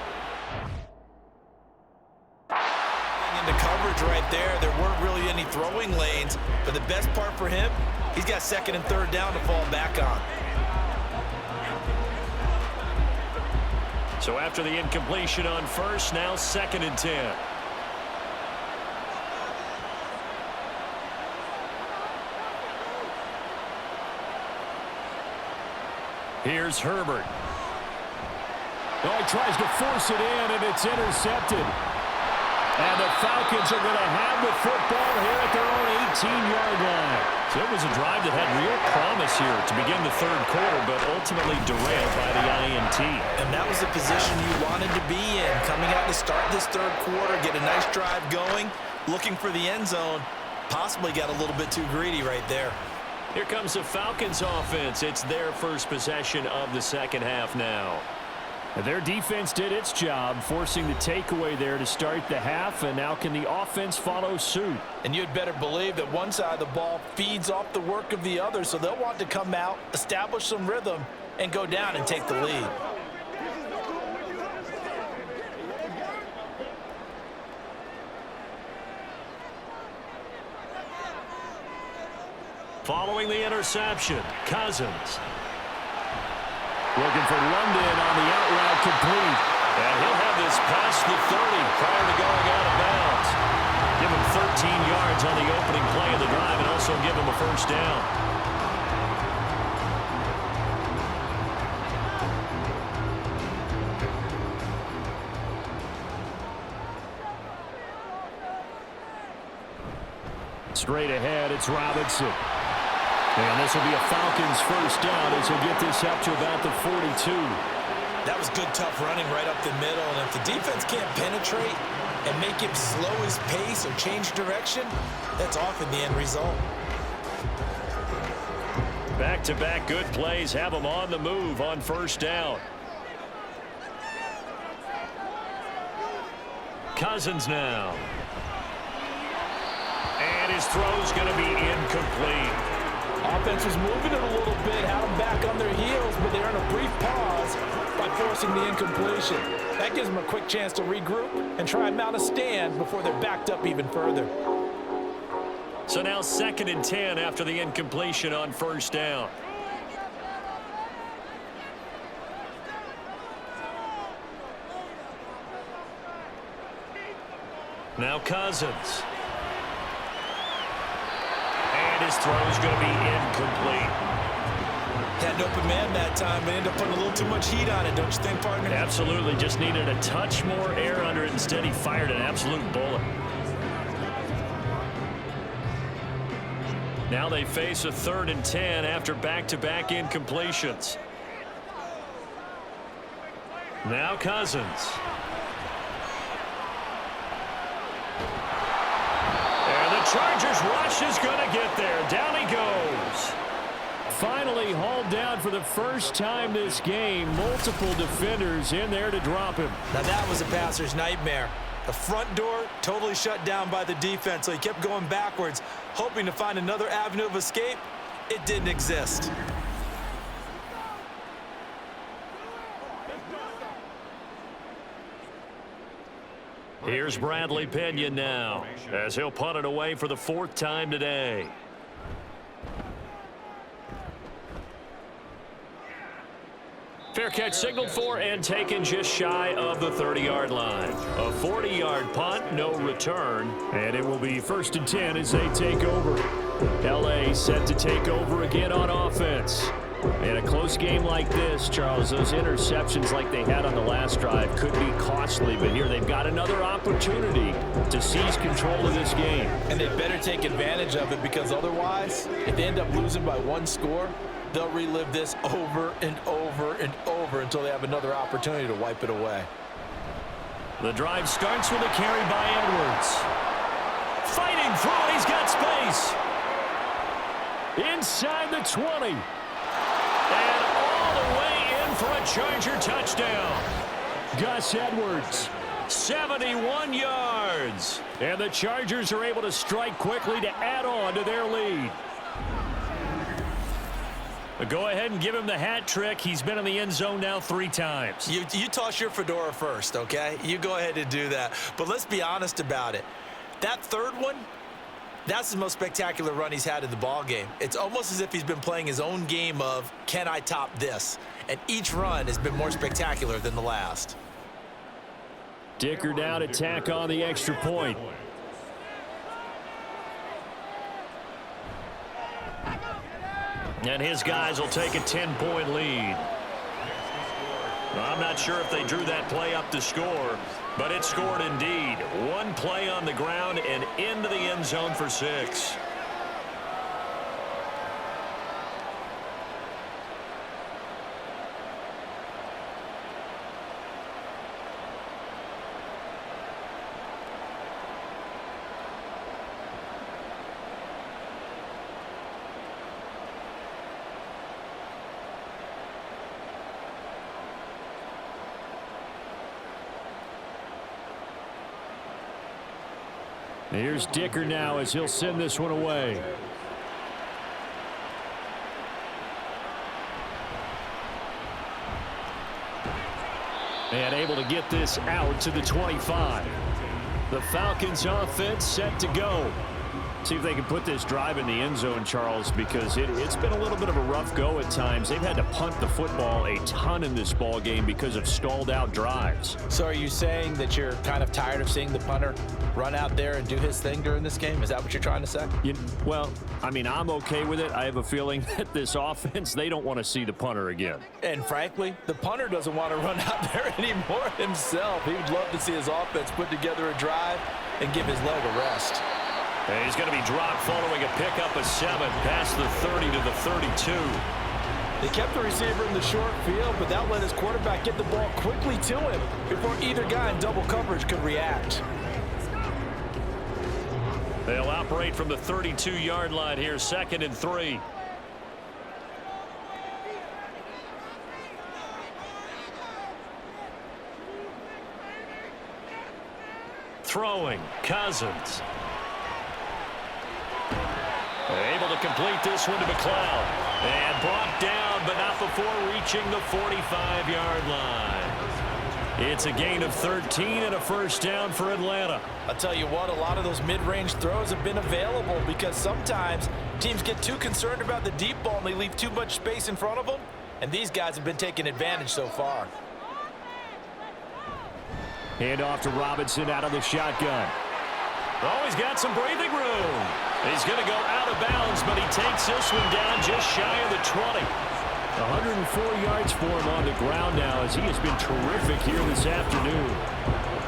Into coverage right there. There weren't really any throwing lanes. But the best part for him, he's got 2nd and 3rd down to fall back on. So after the incompletion on first, now 2nd and 10. Here's Herbert. Oh, he tries to force it in, and it's intercepted. And the Falcons are going to have the football here at their own 18-yard line. So it was a drive that had real promise here to begin the 3rd quarter, but ultimately derailed by the INT. And that was the position you wanted to be in. Coming out to start this 3rd quarter, get a nice drive going, looking for the end zone. Possibly got a little bit too greedy right there. Here comes the Falcons offense. It's their first possession of the 2nd half now. Their defense did its job, forcing the takeaway there to start the half, and now can the offense follow suit? And you'd better believe that one side of the ball feeds off the work of the other, so they'll want to come out, establish some rhythm, and go down and take the lead. Following the interception, Cousins. Looking for London on the out route complete. And he'll have this past the 30 prior to going out of bounds. Give him 13 yards on the opening play of the drive and also give him a first down. Straight ahead, it's Robinson. And this will be a Falcons first down as he'll get this up to about the 42. That was good, tough running right up the middle. And if the defense can't penetrate and make him slow his pace or change direction, that's often the end result. Back-to-back good plays have them on the move on first down. Cousins now. And his throw's going to be incomplete. Offense was moving it a little bit, had them back on their heels, but they're in a brief pause by forcing the incompletion. That gives them a quick chance to regroup and try and mount a stand before they're backed up even further. So now 2nd and 10 after the incompletion on first down. Now Cousins. And his throw's going to be incomplete. Had an open man that time, but ended up putting a little too much heat on it, don't you think, partner? Absolutely. Just needed a touch more air under it. Instead, he fired an absolute bullet. Now they face a 3rd and 10 after back-to-back incompletions. Now Cousins. And the Chargers rush is going to get there. Down he goes. Finally hauled down for the first time this game. Multiple defenders in there to drop him. Now that was a passer's nightmare. The front door totally shut down by the defense, so he kept going backwards, hoping to find another avenue of escape. It didn't exist. Here's Bradley Pena now, as he'll punt it away for the 4th time today. Fair catch signaled for and taken just shy of the 30-yard line. A 40-yard punt, no return, and it will be 1st and 10 as they take over. L.A. set to take over again on offense. In a close game like this, Charles, those interceptions like they had on the last drive could be costly, but here they've got another opportunity to seize control of this game. And they better take advantage of it, because otherwise, if they end up losing by 1 score, they'll relive this over and over and over until they have another opportunity to wipe it away. The drive starts with a carry by Edwards. Fighting through, he's got space. Inside the 20. And all the way in for a Charger touchdown. Gus Edwards, 71 yards. And the Chargers are able to strike quickly to add on to their lead. Go ahead and give him the hat trick. He's been in the end zone now 3 times. You toss your fedora first, okay? You go ahead and do that. But let's be honest about it. That 3rd one, that's the most spectacular run he's had in the ball game. It's almost as if he's been playing his own game of, can I top this? And each run has been more spectacular than the last. Dicker down to tack on the extra point. And his guys will take a 10-point lead. I'm not sure if they drew that play up to score, but it scored indeed. 1 play on the ground and into the end zone for 6. Here's Dicker now as he'll send this one away. And able to get this out to the 25. The Falcons offense set to go. See if they can put this drive in the end zone, Charles, because it's been a little bit of a rough go at times. They've had to punt the football a ton in this ball game because of stalled out drives. So are you saying that you're kind of tired of seeing the punter run out there and do his thing during this game? Is that what you're trying to say? Well, I mean, I'm okay with it. I have a feeling that this offense, they don't want to see the punter again. And frankly, the punter doesn't want to run out there anymore himself. He would love to see his offense put together a drive and give his leg a rest. And he's going to be dropped following a pickup of 7 past the 30 to the 32. They kept the receiver in the short field, but that let his quarterback get the ball quickly to him before either guy in double coverage could react. They'll operate from the 32-yard line here, 2nd and 3. Throwing, Cousins. Able to complete this one to McLeod. And brought down, but not before reaching the 45-yard line. It's a gain of 13 and a first down for Atlanta. I'll tell you what, a lot of those mid-range throws have been available because sometimes teams get too concerned about the deep ball and they leave too much space in front of them. And these guys have been taking advantage so far. Hand off to Robinson out of the shotgun. Oh, he's got some breathing room. He's going to go out of bounds, but he takes this one down just shy of the 20. 104 yards for him on the ground now as he has been terrific here this afternoon.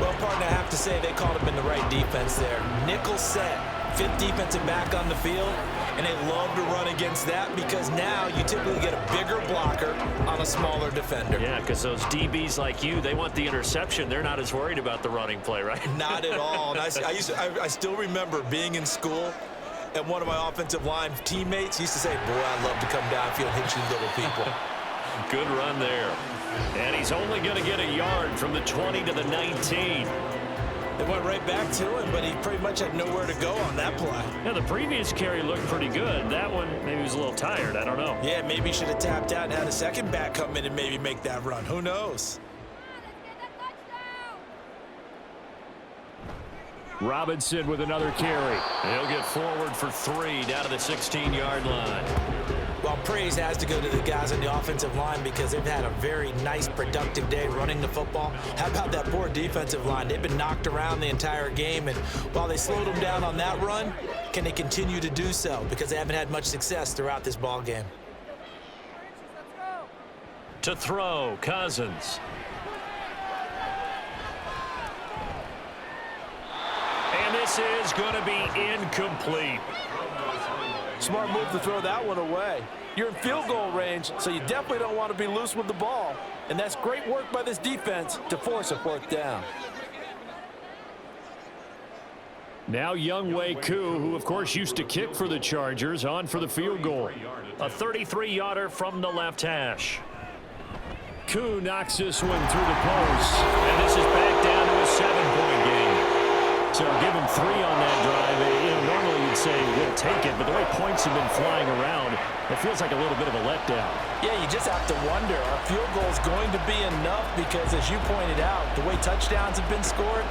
Well, partner, I have to say they called him in the right defense there. Nickel set, 5th defensive back on the field, and they love to run against that because now you typically get a bigger blocker on a smaller defender. Yeah, because those DBs like you, they want the interception. They're not as worried about the running play, right? Not at all. And I still remember being in school, and one of my offensive line teammates used to say, boy, I love to come downfield and hit you little people. Good run there. And he's only going to get a yard from the 20 to the 19. It went right back to him, but he pretty much had nowhere to go on that play. Yeah, the previous carry looked pretty good. That one, maybe he was a little tired. I don't know. Yeah, maybe he should have tapped out and had a second back come in and maybe make that run. Who knows? Robinson with another carry. He'll get forward for 3 down to the 16-yard line. Well, praise has to go to the guys on the offensive line because they've had a very nice, productive day running the football. How about that poor defensive line? They've been knocked around the entire game, and while they slowed them down on that run, can they continue to do so? Because they haven't had much success throughout this ball game. To throw, Cousins. And this is going to be incomplete. Smart move to throw that one away. You're in field goal range, so you definitely don't want to be loose with the ball. And that's great work by this defense to force a 4th down. Now Younghoe Koo, who of course used to kick for the Chargers, on for the field goal. A 33-yarder from the left hash. Koo knocks this one through the post. And this is back down to a 7-point game. So give him 3 on that drive. Normally you'd say we'll take it, but the way points have been flying around, it feels like a little bit of a letdown. Yeah, you just have to wonder, are field goals going to be enough? Because as you pointed out, the way touchdowns have been scored,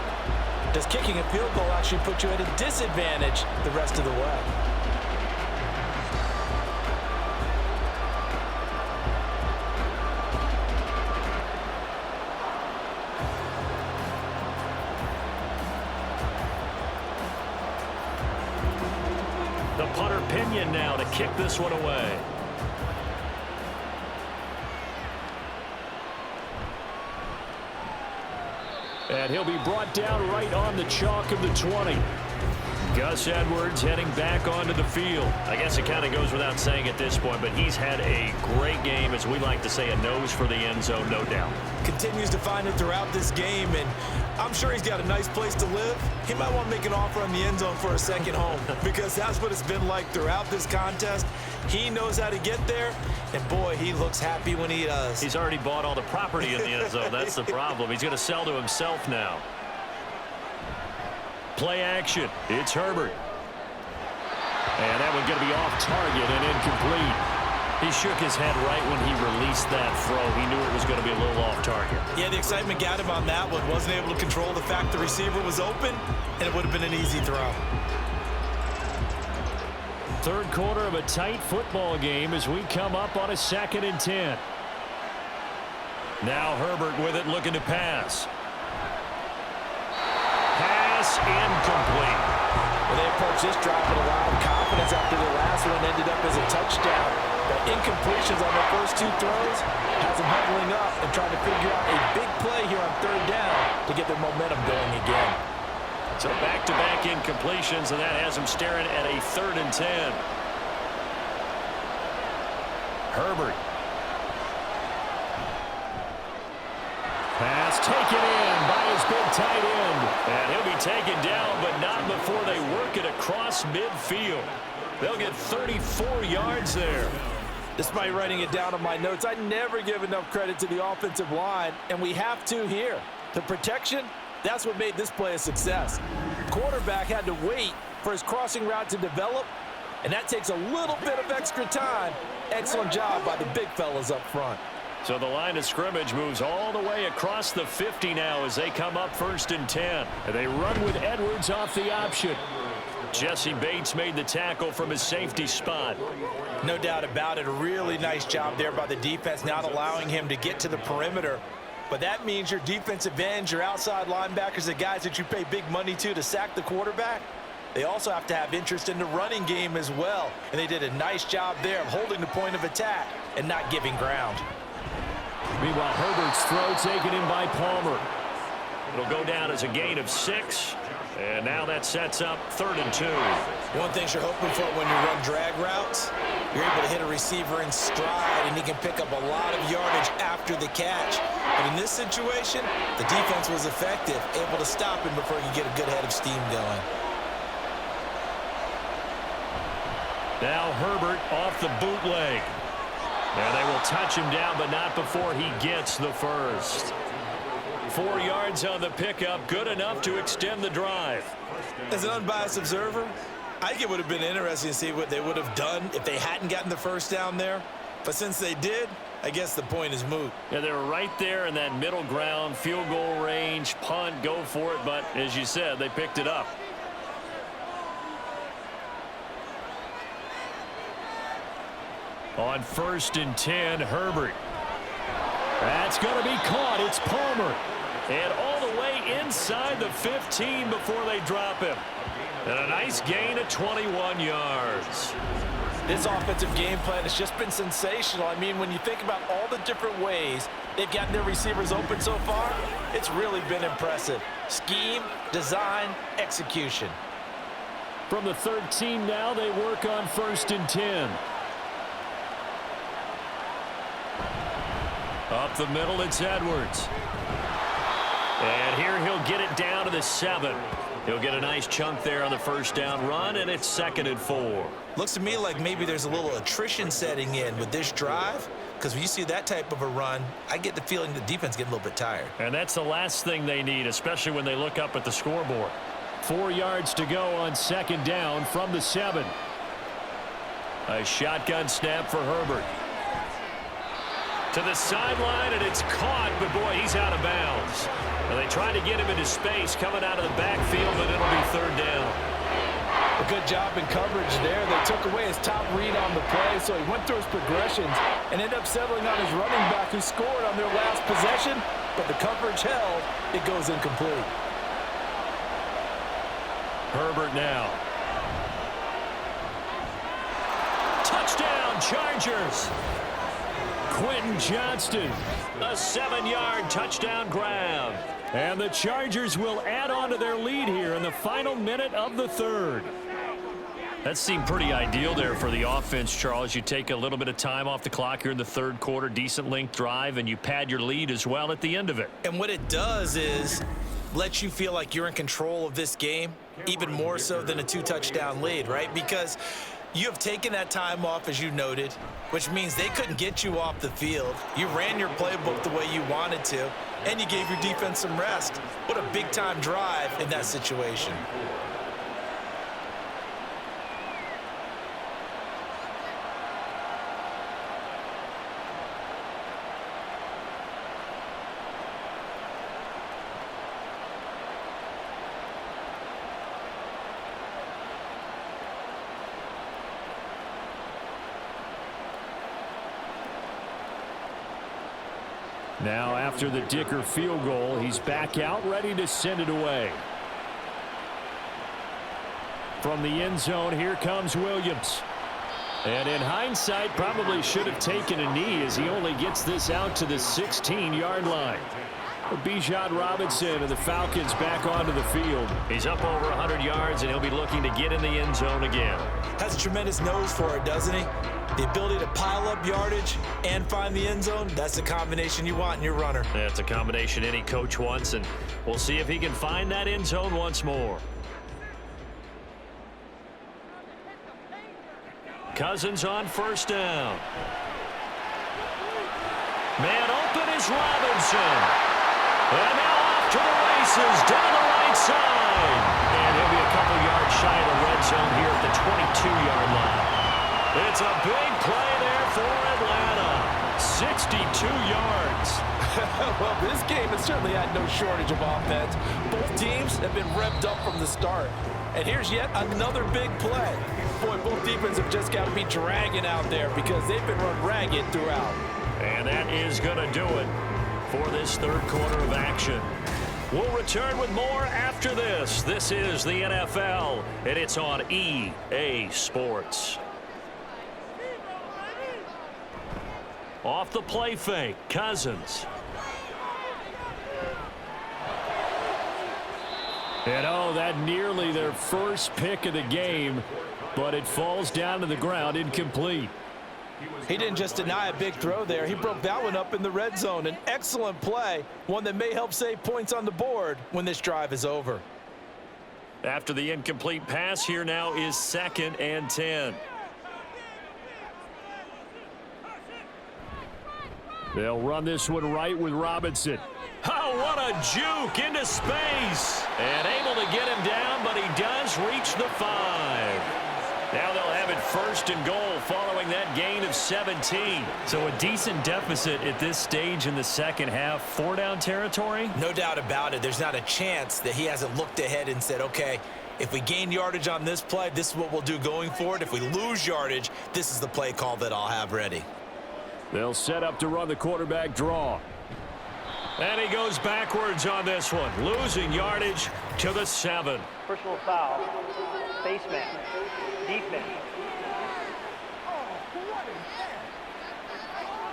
does kicking a field goal actually put you at a disadvantage the rest of the way? The punter Pinion now to kick this one away. And he'll be brought down right on the chalk of the 20. Gus Edwards heading back onto the field. I guess it kind of goes without saying at this point, but he's had a great game, as we like to say, a nose for the end zone, no doubt. Continues to find it throughout this game, and I'm sure he's got a nice place to live. He might want to make an offer on the end zone for a second home because that's what it's been like throughout this contest. He knows how to get there, and boy, he looks happy when he does. He's already bought all the property in the end zone. That's the problem. He's going to sell to himself now. Play action. It's Herbert. And that one's going to be off target and incomplete. He shook his head right when he released that throw. He knew it was going to be a little off target. Yeah, the excitement got him on that one. Wasn't able to control the fact the receiver was open, and it would have been an easy throw. Third quarter of a tight football game as we come up on a 2nd and 10. Now Herbert with it, looking to pass. Pass incomplete. Well, they approached this drive with a lot of confidence after the last one ended up as a touchdown. But incompletions on the first 2 throws has them huddling up and trying to figure out a big play here on 3rd down to get their momentum going again. So back-to-back incompletions, and that has him staring at a 3rd and 10. Herbert. Pass taken in by his big tight end. And he'll be taken down, but not before they work it across midfield. They'll get 34 yards there. Despite writing it down on my notes, I never give enough credit to the offensive line, and we have to here. The protection, that's what made this play a success. Quarterback had to wait for his crossing route to develop, and that takes a little bit of extra time. Excellent job by the big fellas up front. So the line of scrimmage moves all the way across the 50 now as they come up 1st and 10. And they run with Edwards off the option. Jesse Bates made the tackle from his safety spot. No doubt about it. A really nice job there by the defense, not allowing him to get to the perimeter. But that means your defensive ends, your outside linebackers, the guys that you pay big money to sack the quarterback, they also have to have interest in the running game as well. And they did a nice job there of holding the point of attack and not giving ground. Meanwhile, Herbert's throw taken in by Palmer. It'll go down as a gain of 6. And now that sets up 3rd and 2. One thing you're hoping for when you run drag routes, you're able to hit a receiver in stride, and he can pick up a lot of yardage after the catch. But in this situation, the defense was effective, able to stop him before he could get a good head of steam going. Now Herbert off the bootleg. And they will touch him down, but not before he gets the first. 4 yards on the pickup, good enough to extend the drive. As an unbiased observer, I think it would have been interesting to see what they would have done if they hadn't gotten the first down there. But since they did, I guess the point is moot. Yeah, they were right there in that middle ground, field goal range, punt, go for it. But as you said, they picked it up. On 1st and 10, Herbert. That's going to be caught. It's Palmer. And all the way inside the 15 before they drop him. And a nice gain of 21 yards. This offensive game plan has just been sensational. I mean, when you think about all the different ways they've gotten their receivers open so far, it's really been impressive. Scheme, design, execution. From the 13 now, they work on 1st and 10. Up the middle, it's Edwards. And here he'll get it down to the 7. He'll get a nice chunk there on the first down run, and it's 2nd and 4. Looks to me like maybe there's a little attrition setting in with this drive, because when you see that type of a run, I get the feeling the defense getting a little bit tired. And that's the last thing they need, especially when they look up at the scoreboard. 4 yards to go on 2nd down from the 7. A shotgun snap for Herbert. To the sideline, and it's caught, but boy, he's out of bounds. And they try to get him into space coming out of the backfield, but it'll be 3rd down. A good job in coverage there. They took away his top read on the play, so he went through his progressions and ended up settling on his running back who scored on their last possession, but the coverage held. It goes incomplete. Herbert now. Touchdown, Chargers. Quentin Johnston, a 7-yard touchdown grab. And the Chargers will add on to their lead here in the final minute of the 3rd. That seemed pretty ideal there for the offense, Charles. You take a little bit of time off the clock here in the 3rd quarter, decent length drive, and you pad your lead as well at the end of it. And what it does is let you feel like you're in control of this game, even more so than a 2-touchdown lead, right? Because you have taken that time off, as you noted, which means they couldn't get you off the field. You ran your playbook the way you wanted to, and you gave your defense some rest. What a big-time drive in that situation. Now after the Dicker field goal, he's back out ready to send it away. From the end zone, here comes Williams. And in hindsight, probably should have taken a knee as he only gets this out to the 16-yard line. Bijan Robinson and the Falcons back onto the field. He's up over 100 yards, and he'll be looking to get in the end zone again. Has a tremendous nose for it, doesn't he? The ability to pile up yardage and find the end zone, that's the combination you want in your runner. That's a combination any coach wants, and we'll see if he can find that end zone once more. Cousins on first down. Man open is Robinson. And now off to the races down the right side. And he'll be a couple yards shy of the red zone here at the 22-yard line. It's a big play there for Atlanta. 62 yards. Well, this game has certainly had no shortage of offense. Both teams have been revved up from the start. And here's yet another big play. Boy, both defenses have just got to be dragging out there because they've been run ragged throughout. And that is going to do it for this third quarter of action. We'll return with more after this. This is the NFL, and it's on EA Sports. Off the play fake, Cousins. And oh, that nearly their first pick of the game, but it falls down to the ground incomplete. He didn't just deny a big throw there. He broke that one up in the red zone. An excellent play, one that may help save points on the board when this drive is over. After the incomplete pass, here now is 2nd and 10. They'll run this one right with Robinson. Oh, what a juke into space. And able to get him down, but he does reach the 5. Now they'll have it 1st and goal following that gain of 17. So a decent deficit at this stage in the second half. 4-down territory? No doubt about it. There's not a chance that he hasn't looked ahead and said, okay, if we gain yardage on this play, this is what we'll do going forward. If we lose yardage, this is the play call that I'll have ready. They'll set up to run the quarterback draw. And he goes backwards on this one, losing yardage to the 7. Personal foul. Face mask. Defense.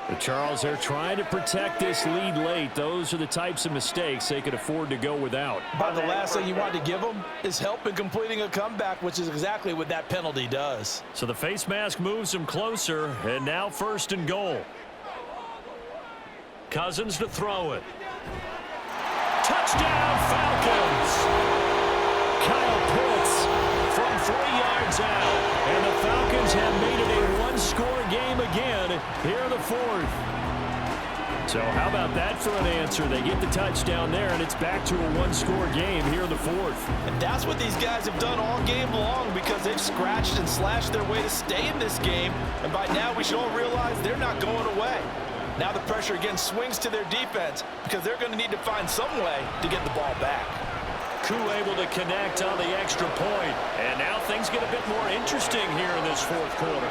But Charles, they're trying to protect this lead late. Those are the types of mistakes they could afford to go without. But the last thing you want to give them is help in completing a comeback, which is exactly what that penalty does. So the face mask moves him closer, and now 1st and goal. Cousins to throw it. Touchdown, Falcons! Kyle Pitts from 3 yards out. And the Falcons have made it a one-score game again here in the 4th. So how about that for an answer? They get the touchdown there, and it's back to a one-score game here in the 4th. And that's what these guys have done all game long because they've scratched and slashed their way to stay in this game. And by now we should all realize they're not going away. Now the pressure again swings to their defense because they're going to need to find some way to get the ball back. Koo able to connect on the extra point. And now things get a bit more interesting here in this 4th quarter.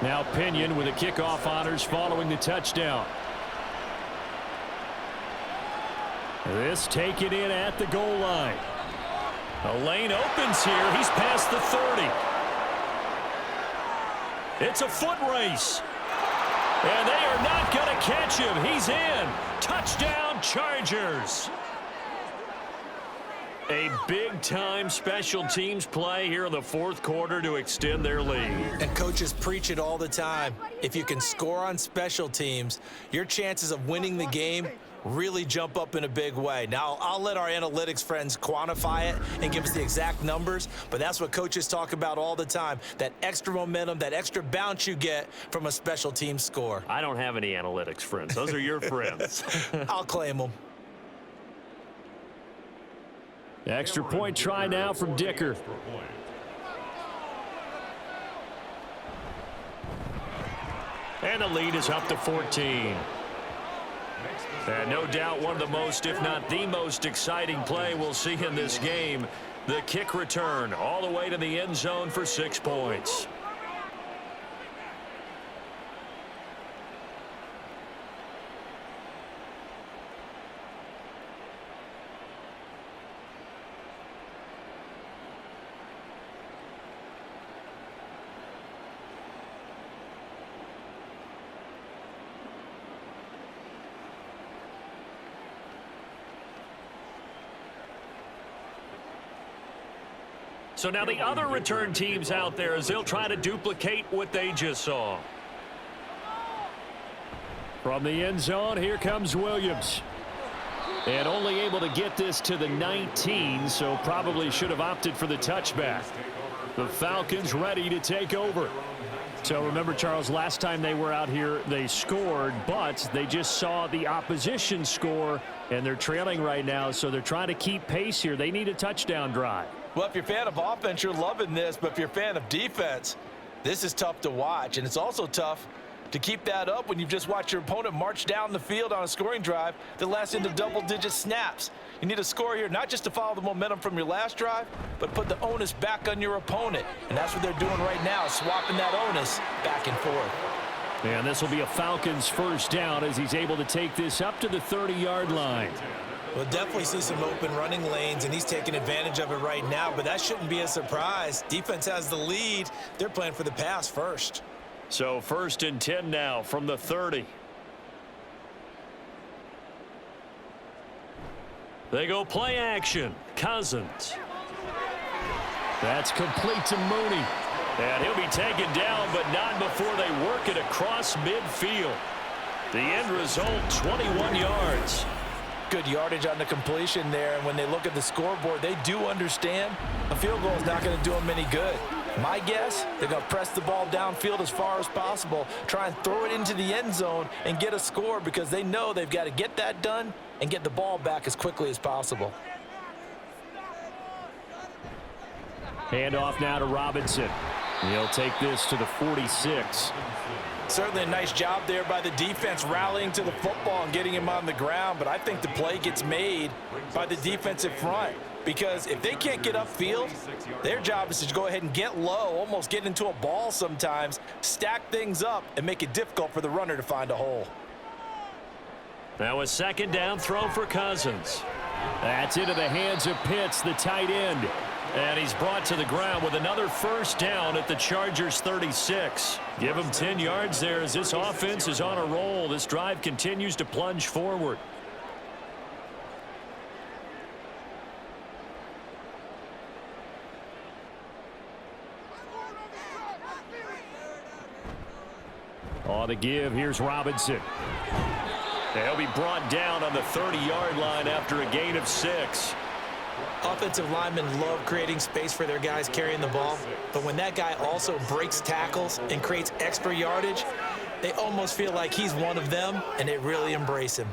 Now Pinion with the kickoff honors following the touchdown. This taken in at the goal line. A lane opens here. He's past the 30. It's a foot race. And they are not going to catch him. He's in. Touchdown, Chargers. A big-time special teams play here in the 4th quarter to extend their lead. And coaches preach it all the time. If you can score on special teams, your chances of winning the game really jump up in a big way. Now, I'll let our analytics friends quantify it and give us the exact numbers, but that's what coaches talk about all the time, that extra momentum, that extra bounce you get from a special team score. I don't have any analytics friends. Those are your friends. I'll claim them. Extra point try now from Dicker. And the lead is up to 14. And no doubt one of the most, if not the most exciting play we'll see in this game. The kick return all the way to the end zone for 6 points. So now the other return teams out there as they'll try to duplicate what they just saw. From the end zone, here comes Williams. And only able to get this to the 19, so probably should have opted for the touchback. The Falcons ready to take over. So remember, Charles, last time they were out here, they scored, but they just saw the opposition score, and they're trailing right now, so they're trying to keep pace here. They need a touchdown drive. Well, if you're a fan of offense, you're loving this, but if you're a fan of defense, this is tough to watch, and it's also tough to keep that up when you've just watched your opponent march down the field on a scoring drive that lasts into double-digit snaps. You need a score here, not just to follow the momentum from your last drive, but put the onus back on your opponent, and that's what they're doing right now, swapping that onus back and forth. And this will be a Falcons first down as he's able to take this up to the 30-yard line. We'll definitely see some open running lanes, and he's taking advantage of it right now, but that shouldn't be a surprise. Defense has the lead. They're playing for the pass first. So 1st and 10 now from the 30. They go play action. Cousins. That's complete to Mooney. And he'll be taken down, but not before they work it across midfield. The end result, 21 yards. Good yardage on the completion there, and when they look at the scoreboard, they do understand a field goal is not going to do them any good. My guess, they're going to press the ball downfield as far as possible, try and throw it into the end zone and get a score because they know they've got to get that done and get the ball back as quickly as possible. Handoff now to Robinson. He'll take this to the 46. Certainly a nice job there by the defense rallying to the football and getting him on the ground, but I think the play gets made by the defensive front because if they can't get upfield, their job is to go ahead and get low, almost get into a ball sometimes, stack things up, and make it difficult for the runner to find a hole. Now a 2nd down throw for Cousins. That's into the hands of Pitts, the tight end. And he's brought to the ground with another first down at the Chargers 36. Give him 10 yards there as this offense is on a roll. This drive continues to plunge forward. On the give, here's Robinson. He'll be brought down on the 30-yard line after a gain of 6. Offensive linemen love creating space for their guys carrying the ball, but when that guy also breaks tackles and creates extra yardage, they almost feel like he's one of them, and they really embrace him.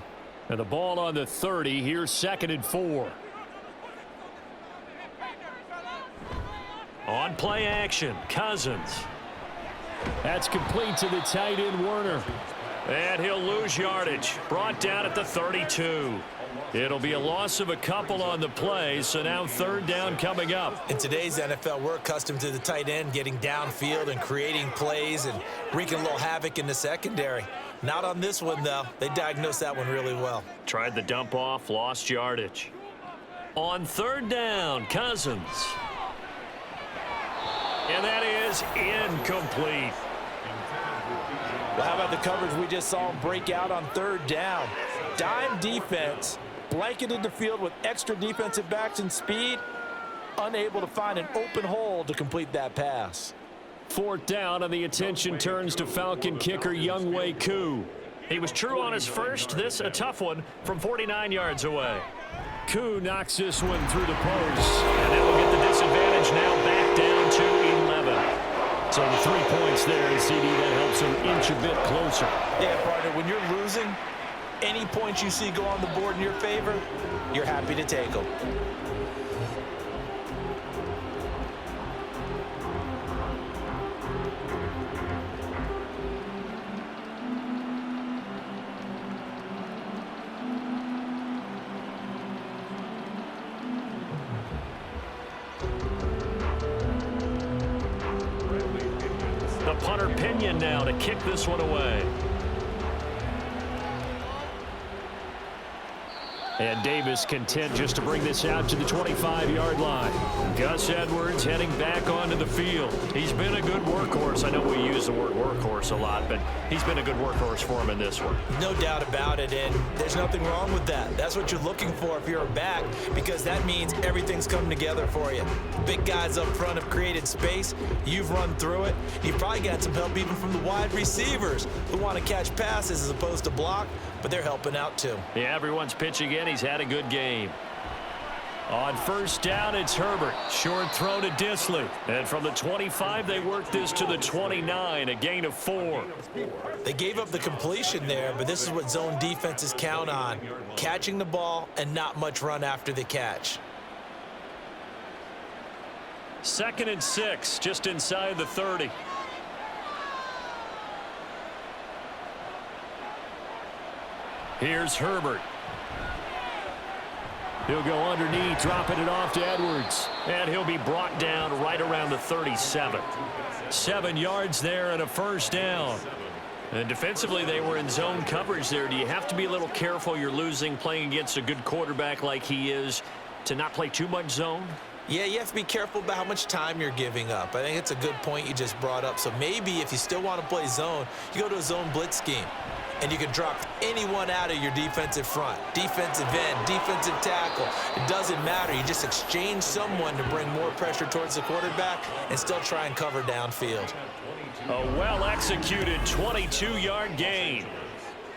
And the ball on the 30, here's 2nd and 4. On play action, Cousins. That's complete to the tight end, Werner. And he'll lose yardage. Brought down at the 32. It'll be a loss of a couple on the play, so now 3rd down coming up. In today's NFL, we're accustomed to the tight end getting downfield and creating plays and wreaking a little havoc in the secondary. Not on this one, though. They diagnosed that one really well. Tried the dump off, lost yardage. On 3rd down, Cousins. And that is incomplete. Well, how about the coverage we just saw him break out on 3rd down? Dime defense, blanketed the field with extra defensive backs and speed, unable to find an open hole to complete that pass. 4th down, and the attention turns to Falcon kicker Younghoe Koo. He was true on his first. This a tough one from 49 yards away. Koo knocks this one through the post. And that will get the disadvantage now back down to 11. So the 3 points there, CD, that helps him inch a bit closer. Yeah, partner, when you're losing, any points you see go on the board in your favor, you're happy to take them. Pinion now to kick this one away. And Davis content just to bring this out to the 25-yard line. Gus Edwards heading back onto the field. He's been a good workhorse. I know we use the word workhorse a lot, but he's been a good workhorse for him in this one. No doubt about it, and there's nothing wrong with that. That's what you're looking for if you're a back, because that means everything's coming together for you. Big guys up front have created space. You've run through it. You've probably got some help even from the wide receivers who want to catch passes as opposed to block, but they're helping out too. Yeah, everyone's pitching in. He's had a good game. On first down, it's Herbert. Short throw to Disley. And from the 25, they work this to the 29, a gain of 4. They gave up the completion there, but this is what zone defenses count on. Catching the ball and not much run after the catch. 2nd and 6, just inside the 30. Here's Herbert. He'll go underneath, dropping it off to Edwards. And he'll be brought down right around the 37. 7 yards there and a first down. And defensively, they were in zone coverage there. Do you have to be a little careful? You're losing playing against a good quarterback like he is to not play too much zone? Yeah, you have to be careful about how much time you're giving up. I think it's a good point you just brought up. So maybe if you still want to play zone, you go to a zone blitz scheme. And you can drop anyone out of your defensive front. Defensive end, defensive tackle. It doesn't matter. You just exchange someone to bring more pressure towards the quarterback and still try and cover downfield. A well-executed 22-yard gain.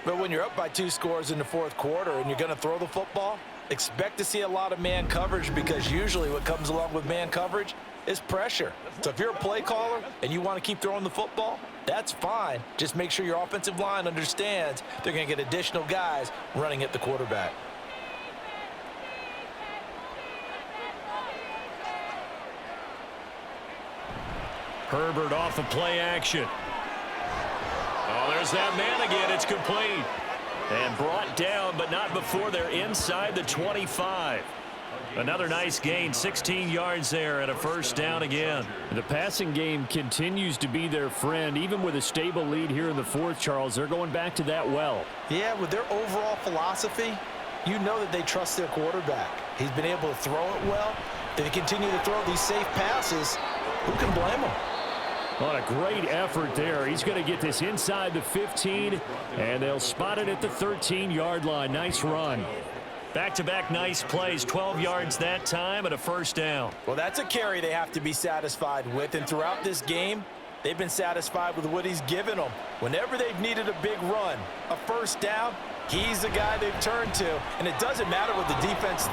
But when you're up by 2 scores in the 4th quarter and you're going to throw the football, expect to see a lot of man coverage, because usually what comes along with man coverage is pressure. So if you're a play caller and you want to keep throwing the football, that's fine. Just make sure your offensive line understands they're going to get additional guys running at the quarterback. Herbert off of play action. Oh, there's that man again. It's complete. And brought down, but not before they're inside the 25. Another nice gain, 16 yards there and a first down again. The passing game continues to be their friend. Even with a stable lead here in the 4th, Charles, they're going back to that well. Yeah, with their overall philosophy, you know that they trust their quarterback. He's been able to throw it well. They continue to throw these safe passes. Who can blame them? What a great effort there. He's going to get this inside the 15, and they'll spot it at the 13-yard line. Nice run. Back-to-back nice plays, 12 yards that time and a first down. Well, that's a carry they have to be satisfied with, and throughout this game, they've been satisfied with what he's given them. Whenever they've needed a big run, a first down, he's the guy they've turned to, and it doesn't matter what the defense...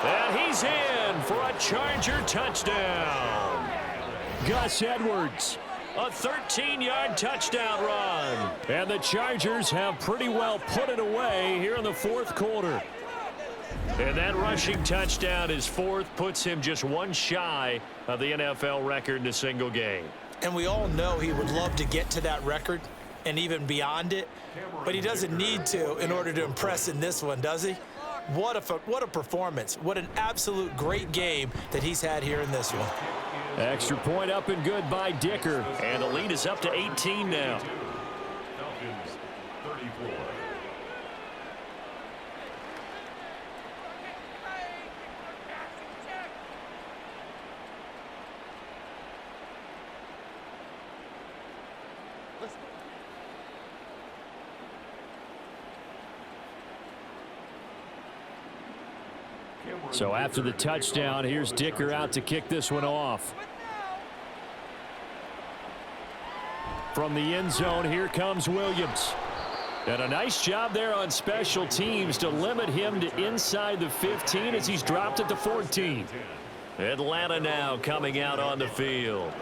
And he's in for a Charger touchdown. Gus Edwards. A 13-yard touchdown run. And the Chargers have pretty well put it away here in the 4th quarter. And that rushing touchdown, his 4th, puts him just one shy of the NFL record in a single game. And we all know he would love to get to that record and even beyond it, but he doesn't need to in order to impress in this one, does he? What a performance. What an absolute great game that he's had here in this one. Extra point up and good by Dicker. And the lead is up to 18 now. Falcons 34. So after the touchdown, here's Dicker out to kick this one off. From the end zone, here comes Williams. And a nice job there on special teams to limit him to inside the 15 as he's dropped at the 14. Atlanta now coming out on the field.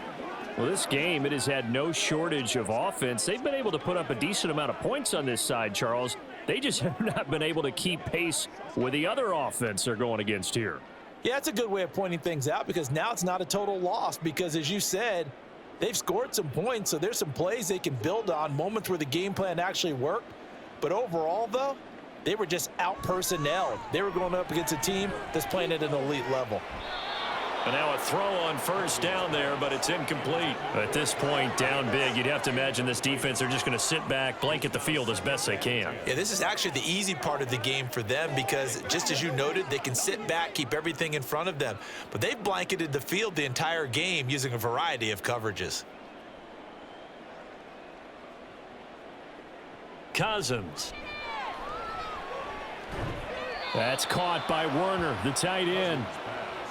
Well, this game, it has had no shortage of offense. They've been able to put up a decent amount of points on this side, Charles. They just have not been able to keep pace with the other offense they're going against here. Yeah, that's a good way of pointing things out, because now it's not a total loss, because as you said, they've scored some points, so there's some plays they can build on, moments where the game plan actually worked. But overall, though, they were just out-personnelled. They were going up against a team that's playing at an elite level. And now a throw on first down there, but it's incomplete. At this point, down big, you'd have to imagine this defense, they're just going to sit back, blanket the field as best they can. Yeah, this is actually the easy part of the game for them because, just as you noted, they can sit back, keep everything in front of them. But they've blanketed the field the entire game using a variety of coverages. Cousins. That's caught by Werner, the tight end.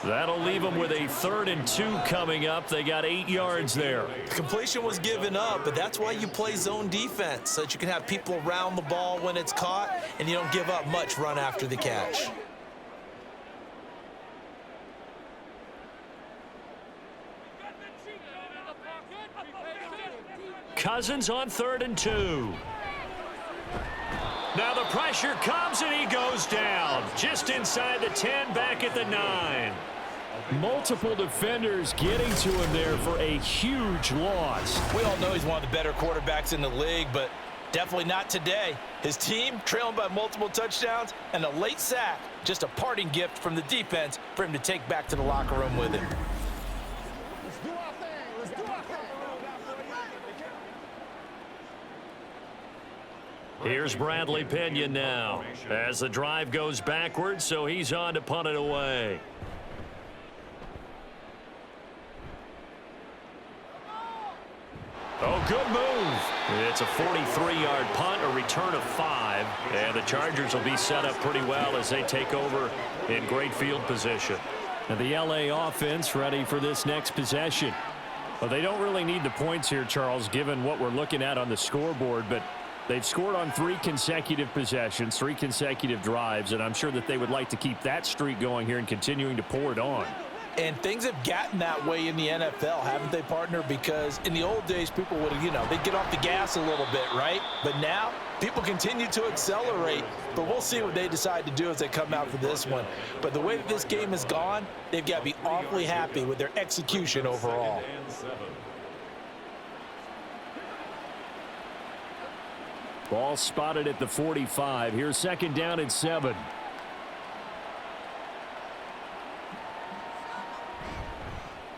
That'll leave them with a 3rd and 2 coming up. They got 8 yards there. The completion was given up, but that's why you play zone defense, so that you can have people around the ball when it's caught, and you don't give up much run after the catch. Cousins on 3rd and 2. Now the pressure comes and he goes down. Just inside the 10, back at the 9. Multiple defenders getting to him there for a huge loss. We all know he's one of the better quarterbacks in the league, but definitely not today. His team trailing by multiple touchdowns and a late sack. Just a parting gift from the defense for him to take back to the locker room with him. Here's Bradley Pinion now as the drive goes backwards, so he's on to punt it away. Oh, good move. It's a 43-yard punt, a return of 5, and the Chargers will be set up pretty well as they take over in great field position. And the LA offense ready for this next possession. Well, they don't really need the points here, Charles, given what we're looking at on the scoreboard, but they've scored on 3 consecutive possessions, 3 consecutive drives, and I'm sure that they would like to keep that streak going here and continuing to pour it on. And things have gotten that way in the NFL, haven't they, partner? Because in the old days, people would, they'd get off the gas a little bit, right? But now, people continue to accelerate. But we'll see what they decide to do as they come out for this one. But the way that this game has gone, they've got to be awfully happy with their execution overall. Ball spotted at the 45. Here's 2nd down and 7.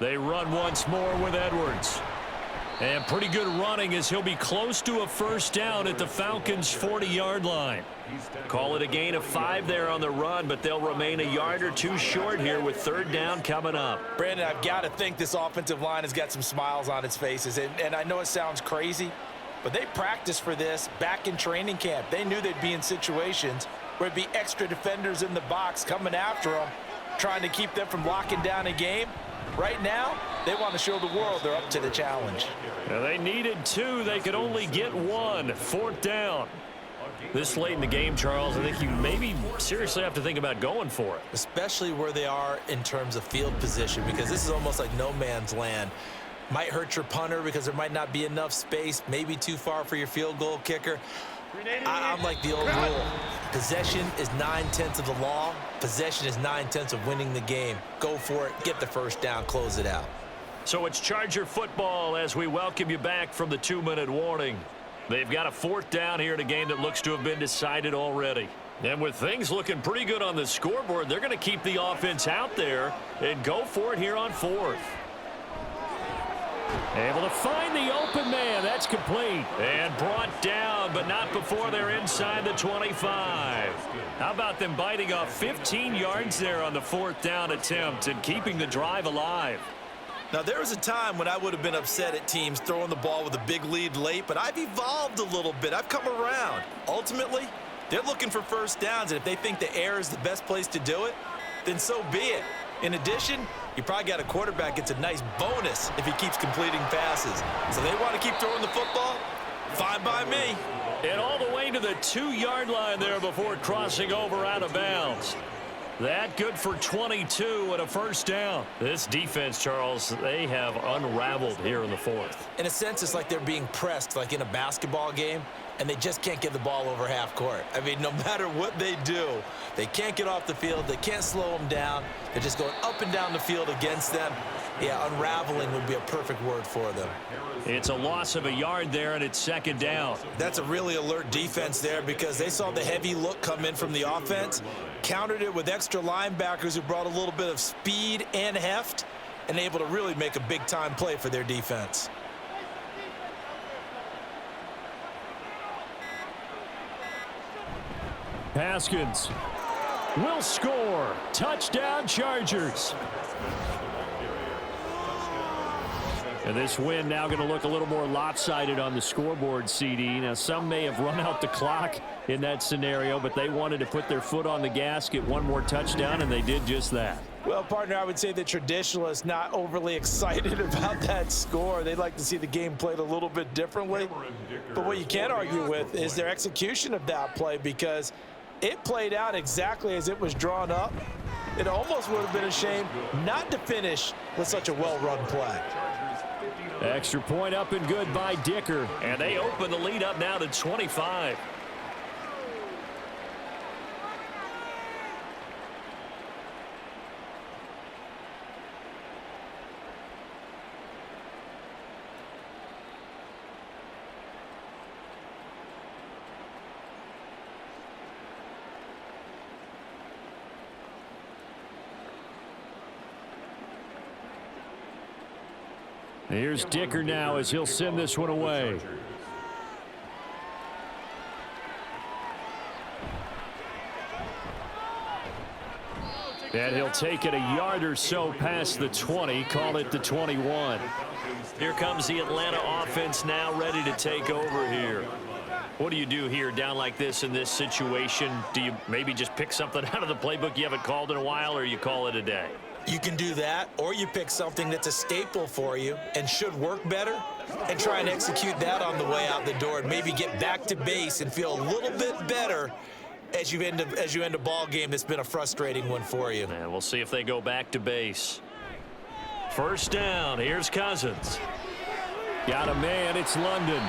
They run once more with Edwards. And pretty good running as he'll be close to a first down at the Falcons' 40-yard line. Call it a gain of 5 there on the run, but they'll remain a yard or 2 short here with 3rd down coming up. Brandon, I've got to think this offensive line has got some smiles on its faces. And I know it sounds crazy, but they practiced for this back in training camp. They knew they'd be in situations where it'd be extra defenders in the box coming after them, trying to keep them from locking down a game. Right now, they want to show the world they're up to the challenge. Now they needed 2. They could only get 1. 4th down. This late in the game, Charles, I think you maybe seriously have to think about going for it. Especially where they are in terms of field position, because this is almost like no man's land. Might hurt your punter because there might not be enough space, maybe too far for your field goal kicker. I'm like the old rule. Possession is 9/10 of the law. Possession is 9/10 of winning the game. Go for it. Get the first down. Close it out. So it's Charger football as we welcome you back from the 2-minute warning. They've got a 4th down here in a game that looks to have been decided already. And with things looking pretty good on the scoreboard, they're going to keep the offense out there and go for it here on 4th. Able to find the open man. That's complete. And brought down, but not before they're inside the 25. How about them biting off 15 yards there on the 4th down attempt and keeping the drive alive? Now, there was a time when I would have been upset at teams throwing the ball with a big lead late, but I've evolved a little bit. I've come around. Ultimately, they're looking for first downs, and if they think the air is the best place to do it, then so be it. In addition, you probably got a quarterback gets a nice bonus if he keeps completing passes. So they want to keep throwing the football? Fine by me. And all the way to the 2-yard line there before crossing over out of bounds. That good for 22 and a first down. This defense, Charles, they have unraveled here in the 4th. In a sense, it's like they're being pressed like in a basketball game, and they just can't get the ball over half court. I mean, no matter what they do, they can't get off the field. They can't slow them down. They're just going up and down the field against them. Yeah, unraveling would be a perfect word for them. It's a loss of a yard there, and it's second down. That's a really alert defense there because they saw the heavy look come in from the offense, countered it with extra linebackers who brought a little bit of speed and heft, and able to really make a big-time play for their defense. Haskins will score. Touchdown, Chargers. And this win now going to look a little more lopsided on the scoreboard, CD. Now, some may have run out the clock in that scenario, but they wanted to put their foot on the gas, get one more touchdown, and they did just that. Well, partner, I would say the traditionalists not overly excited about that score. They'd like to see the game played a little bit differently. But what you can't argue with is their execution of that play, because it played out exactly as it was drawn up. It almost would have been a shame not to finish with such a well-run play. Extra point up and good by Dicker. And they open the lead up now to 25. Here's Dicker now as he'll send this one away. And he'll take it a yard or so past the 20, call it the 21. Here comes the Atlanta offense now ready to take over here. What do you do here down like this in this situation? Do you maybe just pick something out of the playbook you haven't called in a while, or you call it a day? You can do that, or you pick something that's a staple for you and should work better and try and execute that on the way out the door and maybe get back to base and feel a little bit better as you end a ball game that's been a frustrating one for you. And we'll see if they go back to base. First down, here's Cousins. Got a man, it's London.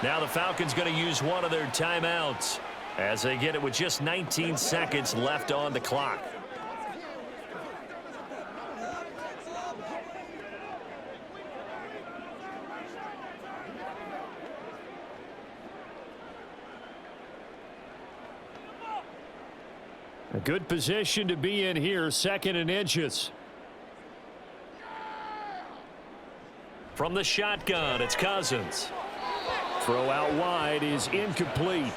Now the Falcons going to use one of their timeouts as they get it with just 19 seconds left on the clock. A good position to be in here, 2nd and inches. From the shotgun, it's Cousins. Throw out wide is incomplete.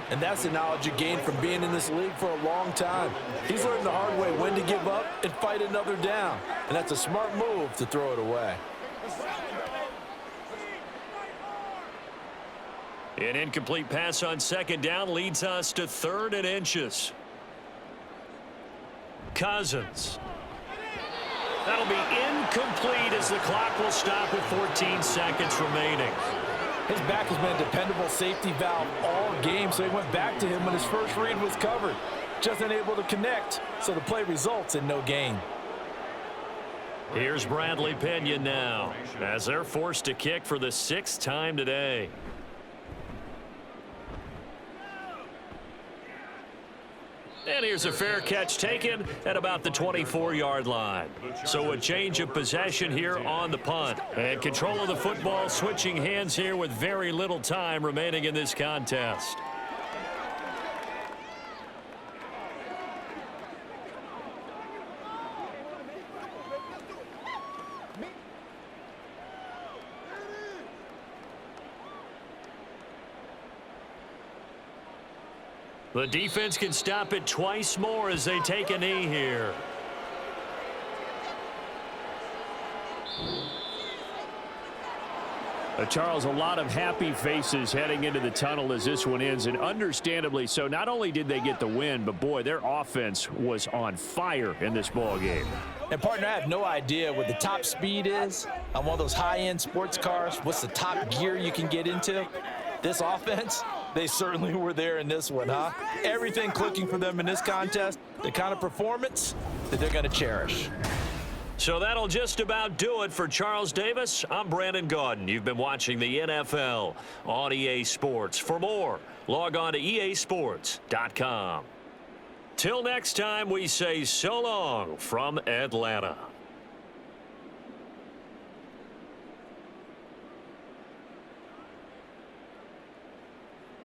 And that's the knowledge you gain from being in this league for a long time. He's learned the hard way when to give up and fight another down. And that's a smart move to throw it away. An incomplete pass on 2nd down leads us to 3rd and inches. Cousins. That'll be incomplete as the clock will stop with 14 seconds remaining. His back has been a dependable safety valve all game, so he went back to him when his first read was covered. Just unable to connect, so the play results in no gain. Here's Bradley Pinion now as they're forced to kick for the 6th time today. And here's a fair catch taken at about the 24-yard line. So a change of possession here on the punt. And control of the football switching hands here with very little time remaining in this contest. The defense can stop it twice more as they take a knee here. Charles, a lot of happy faces heading into the tunnel as this one ends, and understandably so. Not only did they get the win, but boy, their offense was on fire in this ball game. And partner, I have no idea what the top speed is on one of those high-end sports cars. What's the top gear you can get into? This offense, they certainly were there in this one, huh? Everything clicking for them in this contest, the kind of performance that they're going to cherish. So that'll just about do it for Charles Davis. I'm Brandon Gaudin. You've been watching the NFL on EA Sports. For more, log on to easports.com. Till next time, we say so long from Atlanta.